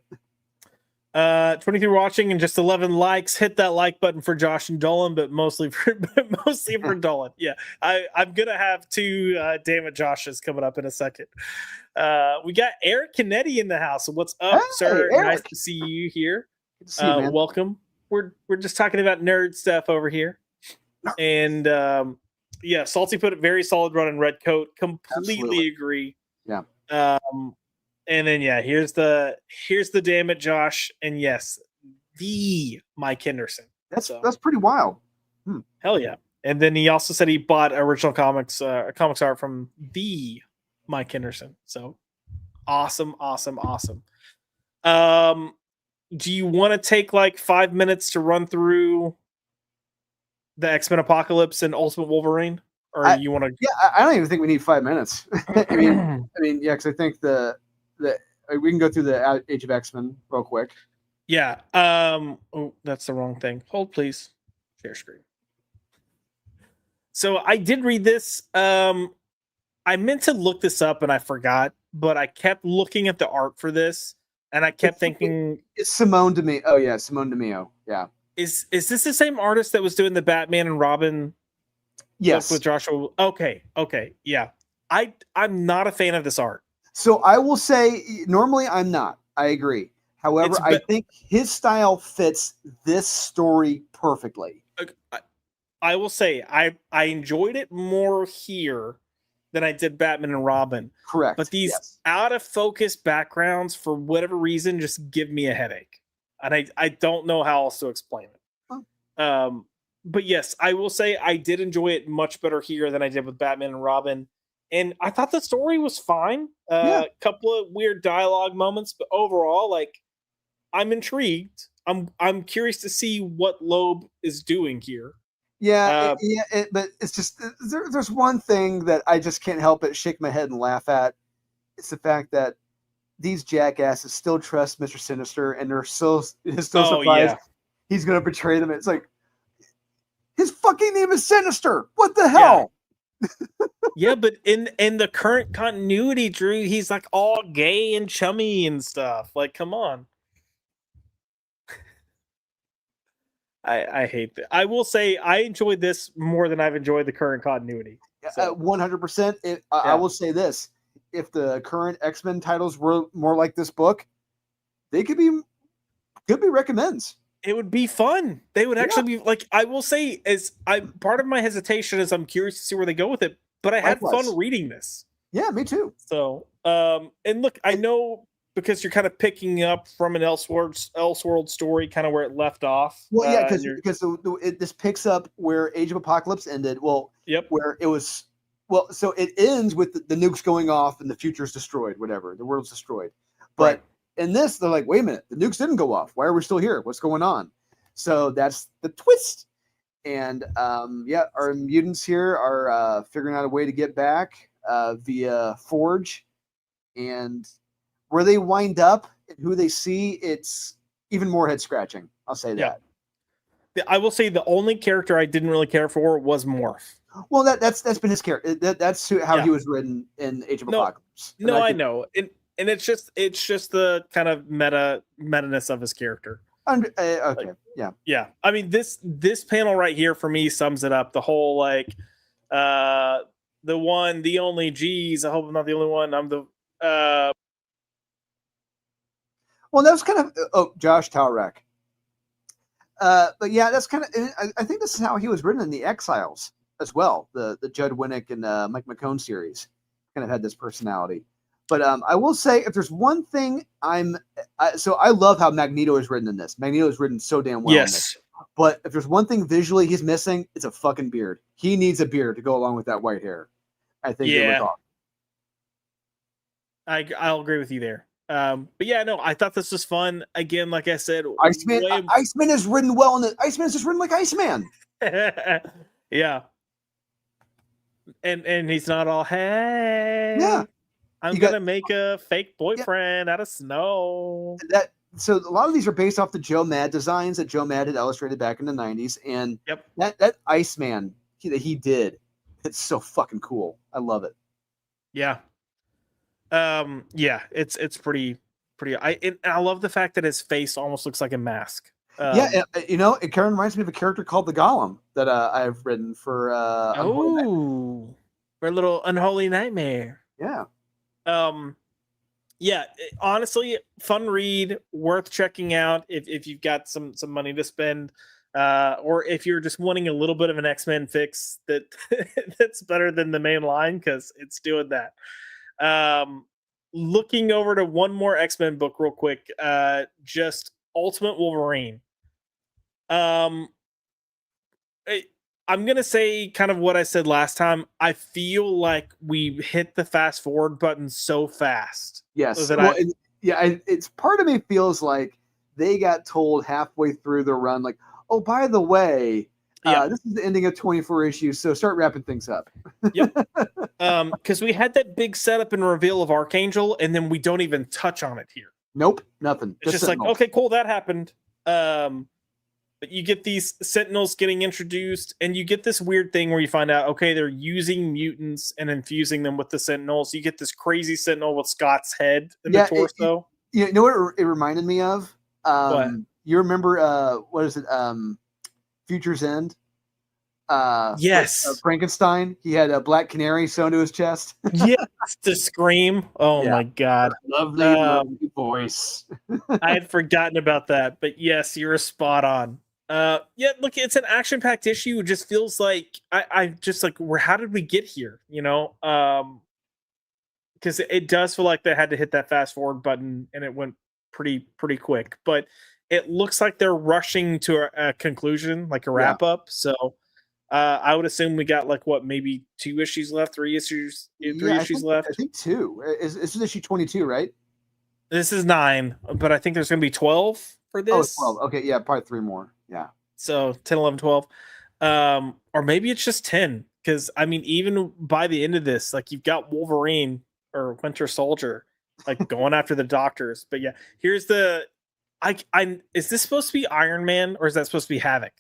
A: 23 watching and just 11 likes. Hit that like button for Josh and Dolan, but mostly for Dolan. Yeah, I'm gonna have 2 damn it Joshes coming up in a second. We got Eric Canetti in the house. What's up, sir?
B: Eric.
A: Nice to see you here.
B: Good to see you, man.
A: Welcome. We're just talking about nerd stuff over here, and yeah, Salty put it very solid run in Red Coat. Completely
B: Absolutely.
A: agree.
B: Yeah.
A: And then yeah, here's the damn it, Josh, and yes, the Mike Henderson.
B: That's pretty wild.
A: Hell yeah! And then he also said he bought original comics art from the Mike Henderson. So awesome. Do you want to take like 5 minutes to run through the X-Men Apocalypse and Ultimate Wolverine, or you want to?
B: Yeah, I don't even think we need 5 minutes. I mean, yeah, because I think we can go through the Age of X-Men real quick.
A: Yeah. Oh, that's the wrong thing. Hold, please. Share screen. So I did read this. I meant to look this up and I forgot, but I kept looking at the art for this, and I kept thinking
B: it's Simone DeMeo. Oh yeah, Simone DeMeo. Yeah.
A: Is this the same artist that was doing the Batman and Robin?
B: Yes.
A: With Joshua. Okay. Yeah. I'm not a fan of this art.
B: So I will say, normally I'm not. I agree. However, I think his style fits this story perfectly.
A: I will say I enjoyed it more here than I did Batman and Robin.
B: Correct.
A: But these out of focus backgrounds, for whatever reason, just give me a headache. And I don't know how else to explain it.
B: Oh.
A: But yes, I will say I did enjoy it much better here than I did with Batman and Robin. and I thought the story was fine.
B: Yeah.
A: A couple of weird dialogue moments, but overall, like, I'm intrigued. I'm curious to see what Loeb is doing here.
B: Yeah, but it's just there's one thing that I just can't help but shake my head and laugh at. It's the fact that these jackasses still trust Mr. Sinister, and they're still surprised
A: yeah.
B: he's going to betray them. It's like his fucking name is Sinister. What the hell?
A: Yeah, but in the current continuity, Drew, he's like all gay and chummy and stuff. Like, come on. I hate that. I will say I enjoyed this more than I've enjoyed the current continuity. So.
B: 100%. I will say this: if the current X-Men titles were more like this book, they could be recommends.
A: It would be fun. They would actually be like. I will say, part of my hesitation is I'm curious to see where they go with it. But I had fun reading this.
B: Yeah, me too.
A: So, and look, I know. Because you're kind of picking up from an Elseworld story, kind of where it left off.
B: Well, yeah, because this picks up where Age of Apocalypse ended. Well, where it was. Well, so it ends with the nukes going off and the future's destroyed. Whatever, the world's destroyed. But in this, they're like, wait a minute, the nukes didn't go off. Why are we still here? What's going on? So that's the twist. And our mutants here are figuring out a way to get back via Forge, and where they wind up and who they see, it's even more head scratching. I'll say that.
A: I will say the only character I didn't really care for was Morph.
B: Well, that's been his character. That's how he was written in Age of Apocalypse.
A: And I know, and it's just the kind of meta-ness of his character.
B: Okay,
A: yeah. I mean, this panel right here for me sums it up. The whole like, the one, the only. Geez, I hope I'm not the only one. I'm the.
B: Well, that was kind of Josh Towrack. But yeah, that's kind of. I think this is how he was written in the Exiles as well. The Judd Winnick and Mike McKone series kind of had this personality. But I will say, if there's one thing so I love how Magneto is written in this. Magneto is written so damn well.
A: Yes.
B: In this. But if there's one thing visually he's missing, it's a fucking beard. He needs a beard to go along with that white hair. I think it was awesome.
A: I'll agree with you there. But yeah, no, I thought this was fun. Again, like I said,
B: Iceman is written well, and Iceman is just written like Iceman.
A: Yeah, and he's not all hey. I'm gonna make a fake boyfriend out of snow.
B: So a lot of these are based off the Joe Mad designs that Joe Mad had illustrated back in the 90s, and that Iceman that he did, it's so fucking cool. I love it.
A: Yeah. It's pretty. I love the fact that his face almost looks like a mask.
B: It kind of reminds me of a character called the Golem that I've written for.
A: For a little Unholy Nightmare.
B: Yeah.
A: Honestly, fun read, worth checking out if you've got some money to spend, or if you're just wanting a little bit of an X-Men fix that's better than the main line, because it's doing that. Looking over to one more X-Men book real quick, just Ultimate Wolverine. I'm gonna say kind of what I said last time. I feel like we hit the fast forward button so fast.
B: Yes. It's part of me feels like they got told halfway through the run, like, oh, by the way, this is the ending of 24 issues, so start wrapping things up.
A: Yep. Because we had that big setup and reveal of Archangel, and then we don't even touch on it here.
B: Nope, nothing.
A: It's just like, okay, cool, that happened. But you get these Sentinels getting introduced, and you get this weird thing where you find out, okay, they're using mutants and infusing them with the Sentinels. You get this crazy Sentinel with Scott's head in the torso.
B: You know what it reminded me of?
A: What?
B: You remember, what is it? Future's End?
A: Yes.
B: Frankenstein. He had a black canary sewn to his chest.
A: Yes, to scream. Oh my God.
B: Lovely voice.
A: I had forgotten about that, but yes, you're spot on. Look, it's an action-packed issue. It just feels like I just like, how did we get here? Because it does feel like they had to hit that fast forward button, and it went pretty quick. But it looks like they're rushing to a conclusion, like a wrap up. So I would assume we got like what, maybe 2 issues left, 3 issues, 3 issues left.
B: I think 2. This is issue 22, right?
A: This is 9, but I think there's going to be 12 for this.
B: Oh, it's 12. Okay, yeah, probably 3 more. Yeah.
A: So 10, 11, 12. Or maybe it's just 10. Because, I mean, even by the end of this, like, you've got Wolverine or Winter Soldier, like, going after the doctors. But yeah, here's the... is this supposed to be Iron Man, or is that supposed to be Havoc?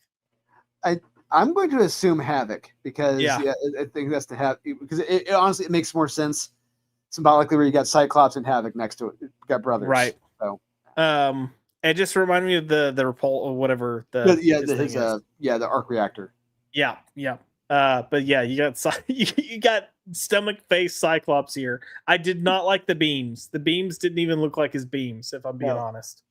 B: I'm going to assume Havoc, because
A: Yeah.
B: I think that's the Havoc, because it honestly, it makes more sense symbolically where you got Cyclops and Havoc next to it. You got brothers.
A: Right.
B: So
A: it just reminded me of the repul or whatever the
B: the arc reactor.
A: Yeah. But yeah, you got you got stomach face Cyclops here. I did not like the beams. The beams didn't even look like his beams, if I'm being honest.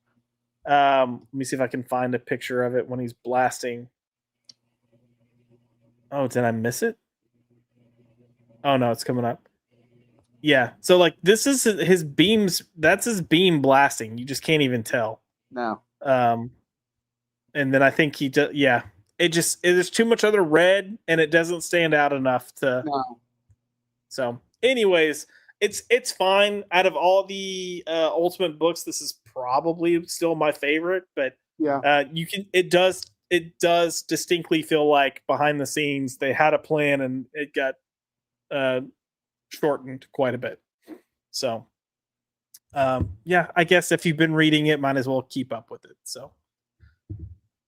A: Let me see if I can find a picture of it when he's blasting. Oh, did I miss it? Oh no, it's coming up. Yeah, so like this is his beams. That's his beam blasting. You just can't even tell.
B: No.
A: And then I think he does. Yeah, there's too much other red, and it doesn't stand out enough to.
B: No.
A: So, anyways, it's fine. Out of all the Ultimate books, this is probably still my favorite. But
B: yeah,
A: it does distinctly feel like behind the scenes they had a plan and it got shortened quite a bit. So yeah, I guess if you've been reading it, might as well keep up with it. So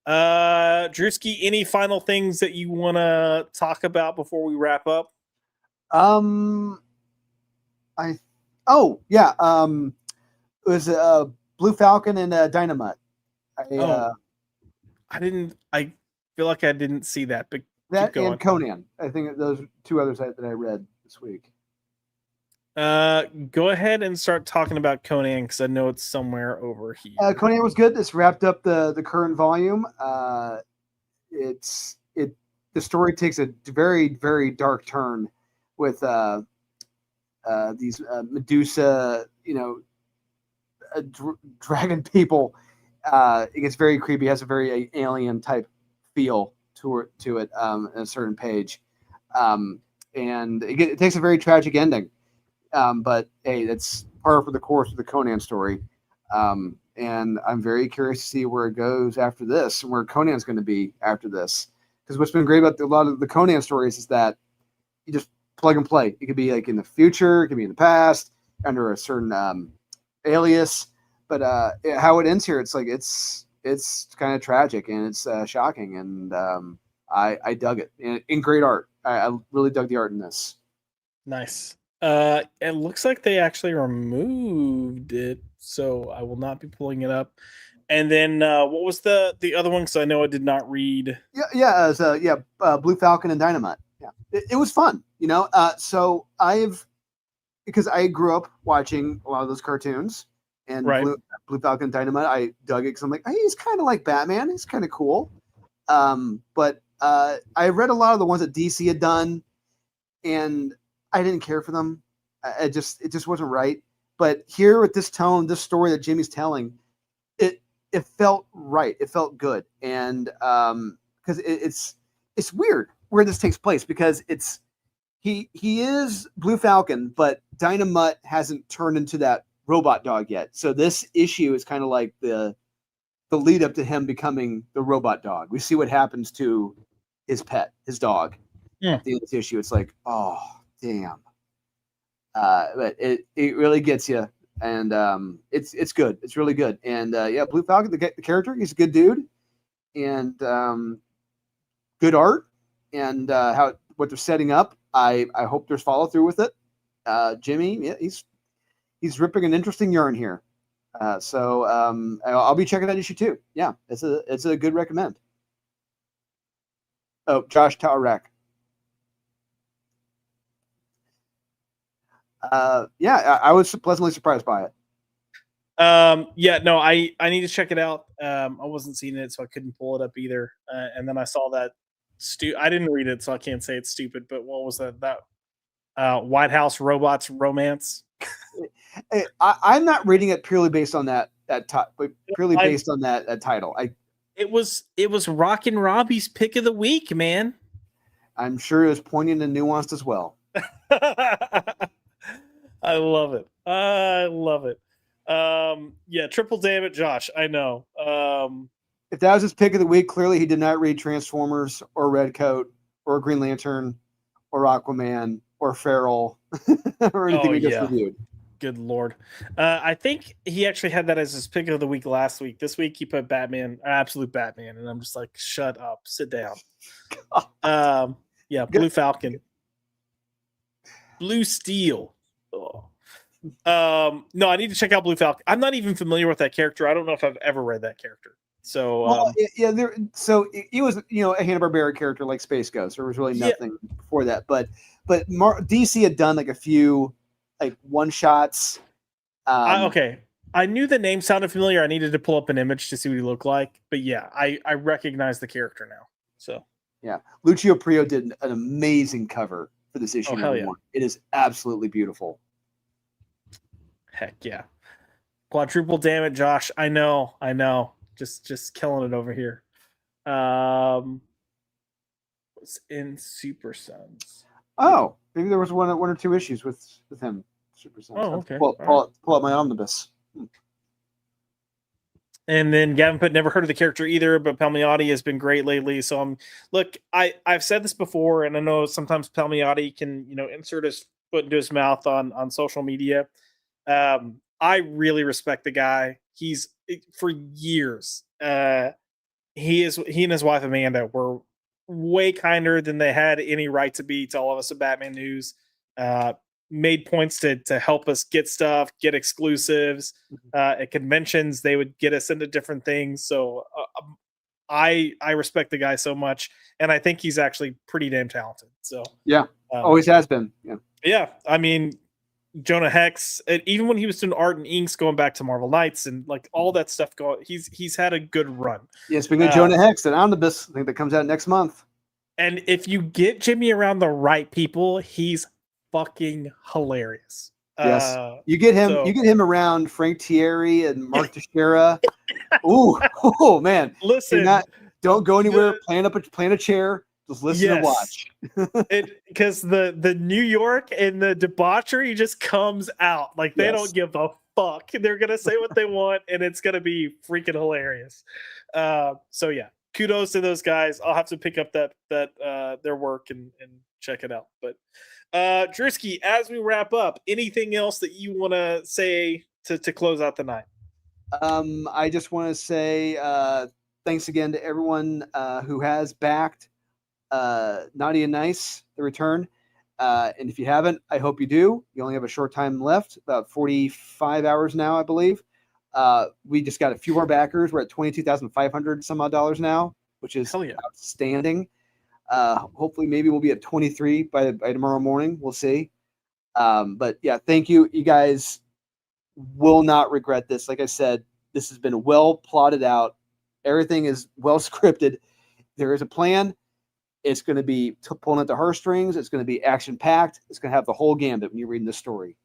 A: Drewski, any final things that you want to talk about before we wrap up?
B: It was Blue Falcon and Dynamite.
A: I feel like I didn't see that, but
B: that and Conan. I think those are 2 others that I read this week.
A: Go ahead and start talking about Conan, because I know it's somewhere over here.
B: Conan was good. This wrapped up the current volume. The story takes a very, very dark turn with these Medusa, dragon people. It gets very creepy. It has a very alien type feel to it in a certain page, and it takes a very tragic ending. But hey, that's par for the course of the Conan story. And I'm very curious to see where it goes after this, and where Conan's going to be after this. Because what's been great about a lot of the Conan stories is that you just plug and play. It could be like in the future, it could be in the past, under a certain alias. But how it ends here, it's like it's kind of tragic and it's shocking, and I dug it. In great art, I really dug the art in this.
A: Nice. It looks like they actually removed it, so I will not be pulling it up. And then what was the other one? Because I know I did not read.
B: Blue Falcon and Dynamite. Yeah, it was fun. So because I grew up watching a lot of those cartoons, and
A: right.
B: Blue Falcon and Dynamite, I dug it because I'm like, hey, he's kind of like Batman. He's kind of cool. But I read a lot of the ones that DC had done, and I didn't care for them. It just wasn't right. But here with this tone, this story that Jimmy's telling, it felt right. It felt good. And because it's weird where this takes place, because he is Blue Falcon, but Dynamite hasn't turned into that robot dog yet. So this issue is kind of like the lead up to him becoming the robot dog. We see what happens to his pet, his dog.
A: Yeah.
B: At the end of this issue, it's like, oh, damn. But it really gets you, and it's good. It's really good. And Blue Falcon, the character, he's a good dude, and good art, and what they're setting up. I hope there's follow through with it. Jimmy, yeah, he's ripping an interesting yarn here. So I'll be checking that issue too. Yeah, it's a good recommend. Oh, Josh Taurek. I was pleasantly surprised by it.
A: I need to check it out. I wasn't seeing it, so I couldn't pull it up either. And then I saw that I didn't read it, so I can't say it's stupid. But what was that White House Robots romance?
B: I'm not reading it purely based on that based on that title.
A: It was Rockin' Robbie's pick of the week, man.
B: I'm sure it was poignant and nuanced as well.
A: I love it. I love it. Yeah, triple damn it, Josh. I know.
B: If that was his pick of the week, clearly he did not read Transformers or Red Coat or Green Lantern or Aquaman or Feral or anything we just reviewed.
A: Good Lord. I think he actually had that as his pick of the week last week. This week he put Batman, Absolute Batman, and I'm just like, shut up, sit down. Yeah, Blue Falcon. Blue Steel. Oh. No, I need to check out Blue Falcon. I'm not even familiar with that character. I don't know if I've ever read that character. So
B: he was, you know, a Hanna-Barbera character like Space Ghost. There was really nothing before that, but DC had done like a few like one shots.
A: Okay, I knew the name sounded familiar. I needed to pull up an image to see what he looked like, but yeah, I recognize the character now. So
B: yeah, Lucio Prio did an amazing cover for this issue.
A: Hell yeah.
B: It is absolutely beautiful.
A: Heck yeah. Quadruple damn it, Josh. I know. Just killing it over here. Was in Super Sons.
B: Oh, maybe there was one or two issues with him. Super Sons.
A: Oh, okay.
B: Pull up my omnibus.
A: And then Gavin put never heard of the character either, but Palmiotti has been great lately. So I've said this before, and I know sometimes Palmiotti can, you know, insert his foot into his mouth on social media. I really respect the guy. He's for years. He and his wife Amanda were way kinder than they had any right to be to all of us at Batman News. Made points to help us get stuff, get exclusives at conventions. They would get us into different things. So I respect the guy so much, and I think he's actually pretty damn talented. So
B: yeah, always has been.
A: Yeah. I mean, Jonah Hex, even when he was doing art and inks, going back to Marvel Knights and like all that stuff going, he's had a good run.
B: Yeah, speaking of Jonah Hex, an omnibus, I think that comes out next month.
A: And if you get Jimmy around the right people, he's fucking hilarious.
B: Yes, you get him around Frank Thierry and Mark Teixeira. Oh man!
A: Listen,
B: don't go anywhere. Plan a chair. Just listen and watch.
A: Because the New York and the debauchery just comes out. Like they don't give a fuck. They're gonna say what they want, and it's gonna be freaking hilarious. So yeah, kudos to those guys. I'll have to pick up that their work and check it out. But Drisky, as we wrap up, anything else that you want to say to close out the night?
B: I just want to say thanks again to everyone who has backed Naughty and Nice, the return. And if you haven't, I hope you do. You only have a short time left, about 45 hours now, I believe. We just got a few more backers. We're at $22,500 some odd dollars now, which is outstanding. Hopefully, maybe we'll be at 23 by tomorrow morning. We'll see. But yeah, thank you. You guys will not regret this. Like I said, this has been well plotted out. Everything is well scripted. There is a plan. It's going to be pulling at the heartstrings. It's going to be action packed. It's going to have the whole gambit when you're reading the story.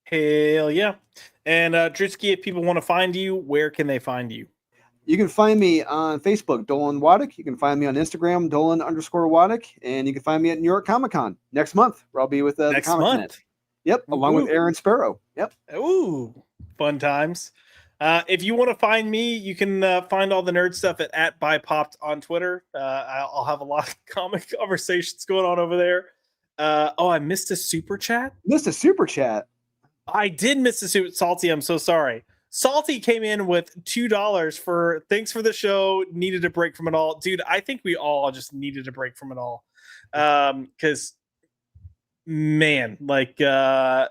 A: Hell yeah. And Drisky, if people want to find you, where can they find you?
B: You can find me on Facebook, Dolan Waddick. You can find me on Instagram, Dolan_Waddick. And you can find me at New York Comic Con next month, where I'll be with the Comic Minute. Yep, along with Aaron Sparrow. Yep.
A: Ooh, fun times. If you want to find me, you can find all the nerd stuff at BuyPopped on Twitter. I'll have a lot of comic conversations going on over there. I missed a super chat. I did miss a super. Salty, I'm so sorry. Salty came in with $2 for thanks for the show. Needed a break from it all, dude. I think we all just needed a break from it all, because man, like the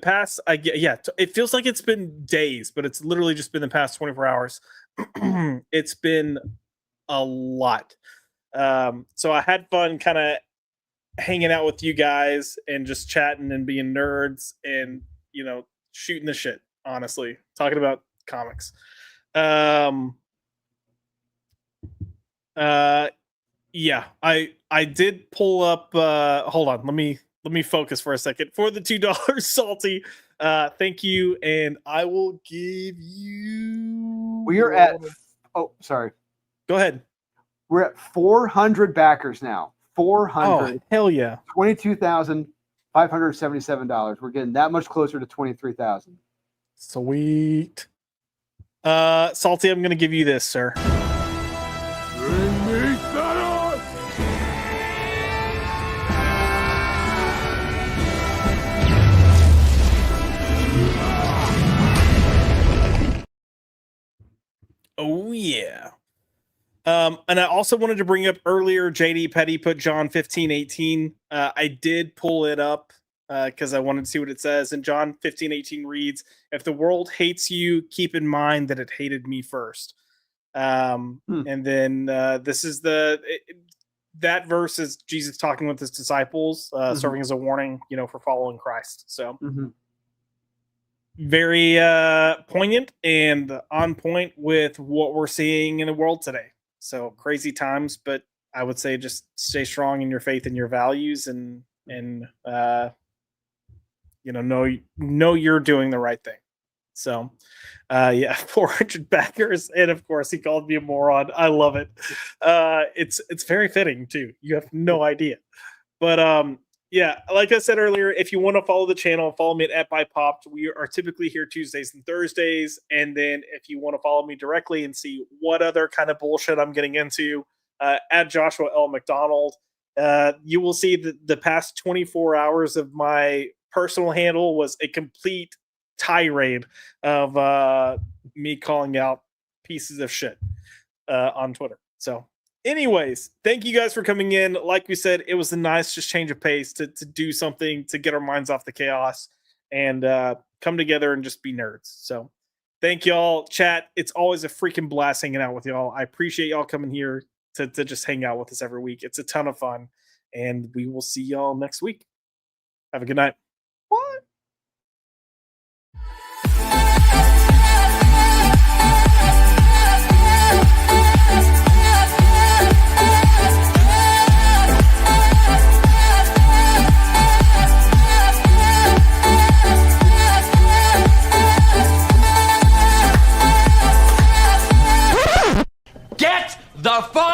A: past, it feels like it's been days, but it's literally just been the past 24 hours. It's been a lot. So I had fun kind of hanging out with you guys and just chatting and being nerds and, you know, shooting the shit, honestly, talking about comics. Yeah, I did pull up, hold on, let me focus for a second. For the $2, Salty, thank you, and I will give you...
B: We are at... Oh, sorry.
A: Go ahead.
B: We're at 400 backers now. 400.
A: Oh, hell yeah.
B: $22,577. We're getting that much closer to 23,000.
A: Sweet. Salty, I'm going to give you this, sir.
D: Bring me Thanos!
A: Oh, yeah. And I also wanted to bring up earlier, JD Petty put John 15:18. I did pull it up because I wanted to see what it says. And John 15:18 reads, "If the world hates you, keep in mind that it hated me first." And then this is that verse is Jesus talking with his disciples, serving as a warning, for following Christ. So very poignant and on point with what we're seeing in the world today. So crazy times, but I would say just stay strong in your faith and your values, and know you're doing the right thing. So 400 backers, and of course he called me a moron. I love it. It's very fitting too. You have no idea. But like I said earlier, if you want to follow the channel, follow me at @ByPopped. We are typically here Tuesdays and Thursdays. And then if you want to follow me directly and see what other kind of bullshit I'm getting into, at Joshua L. McDonald, you will see that the past 24 hours of my personal handle was a complete tirade of me calling out pieces of shit on Twitter. So anyways, thank you guys for coming in. Like we said, it was a nice just change of pace to do something to get our minds off the chaos and come together and just be nerds. So thank y'all, chat. It's always a freaking blast hanging out with y'all. I appreciate y'all coming here to just hang out with us every week. It's a ton of fun, and we will see y'all next week. Have a good night. What?
D: Get the fuck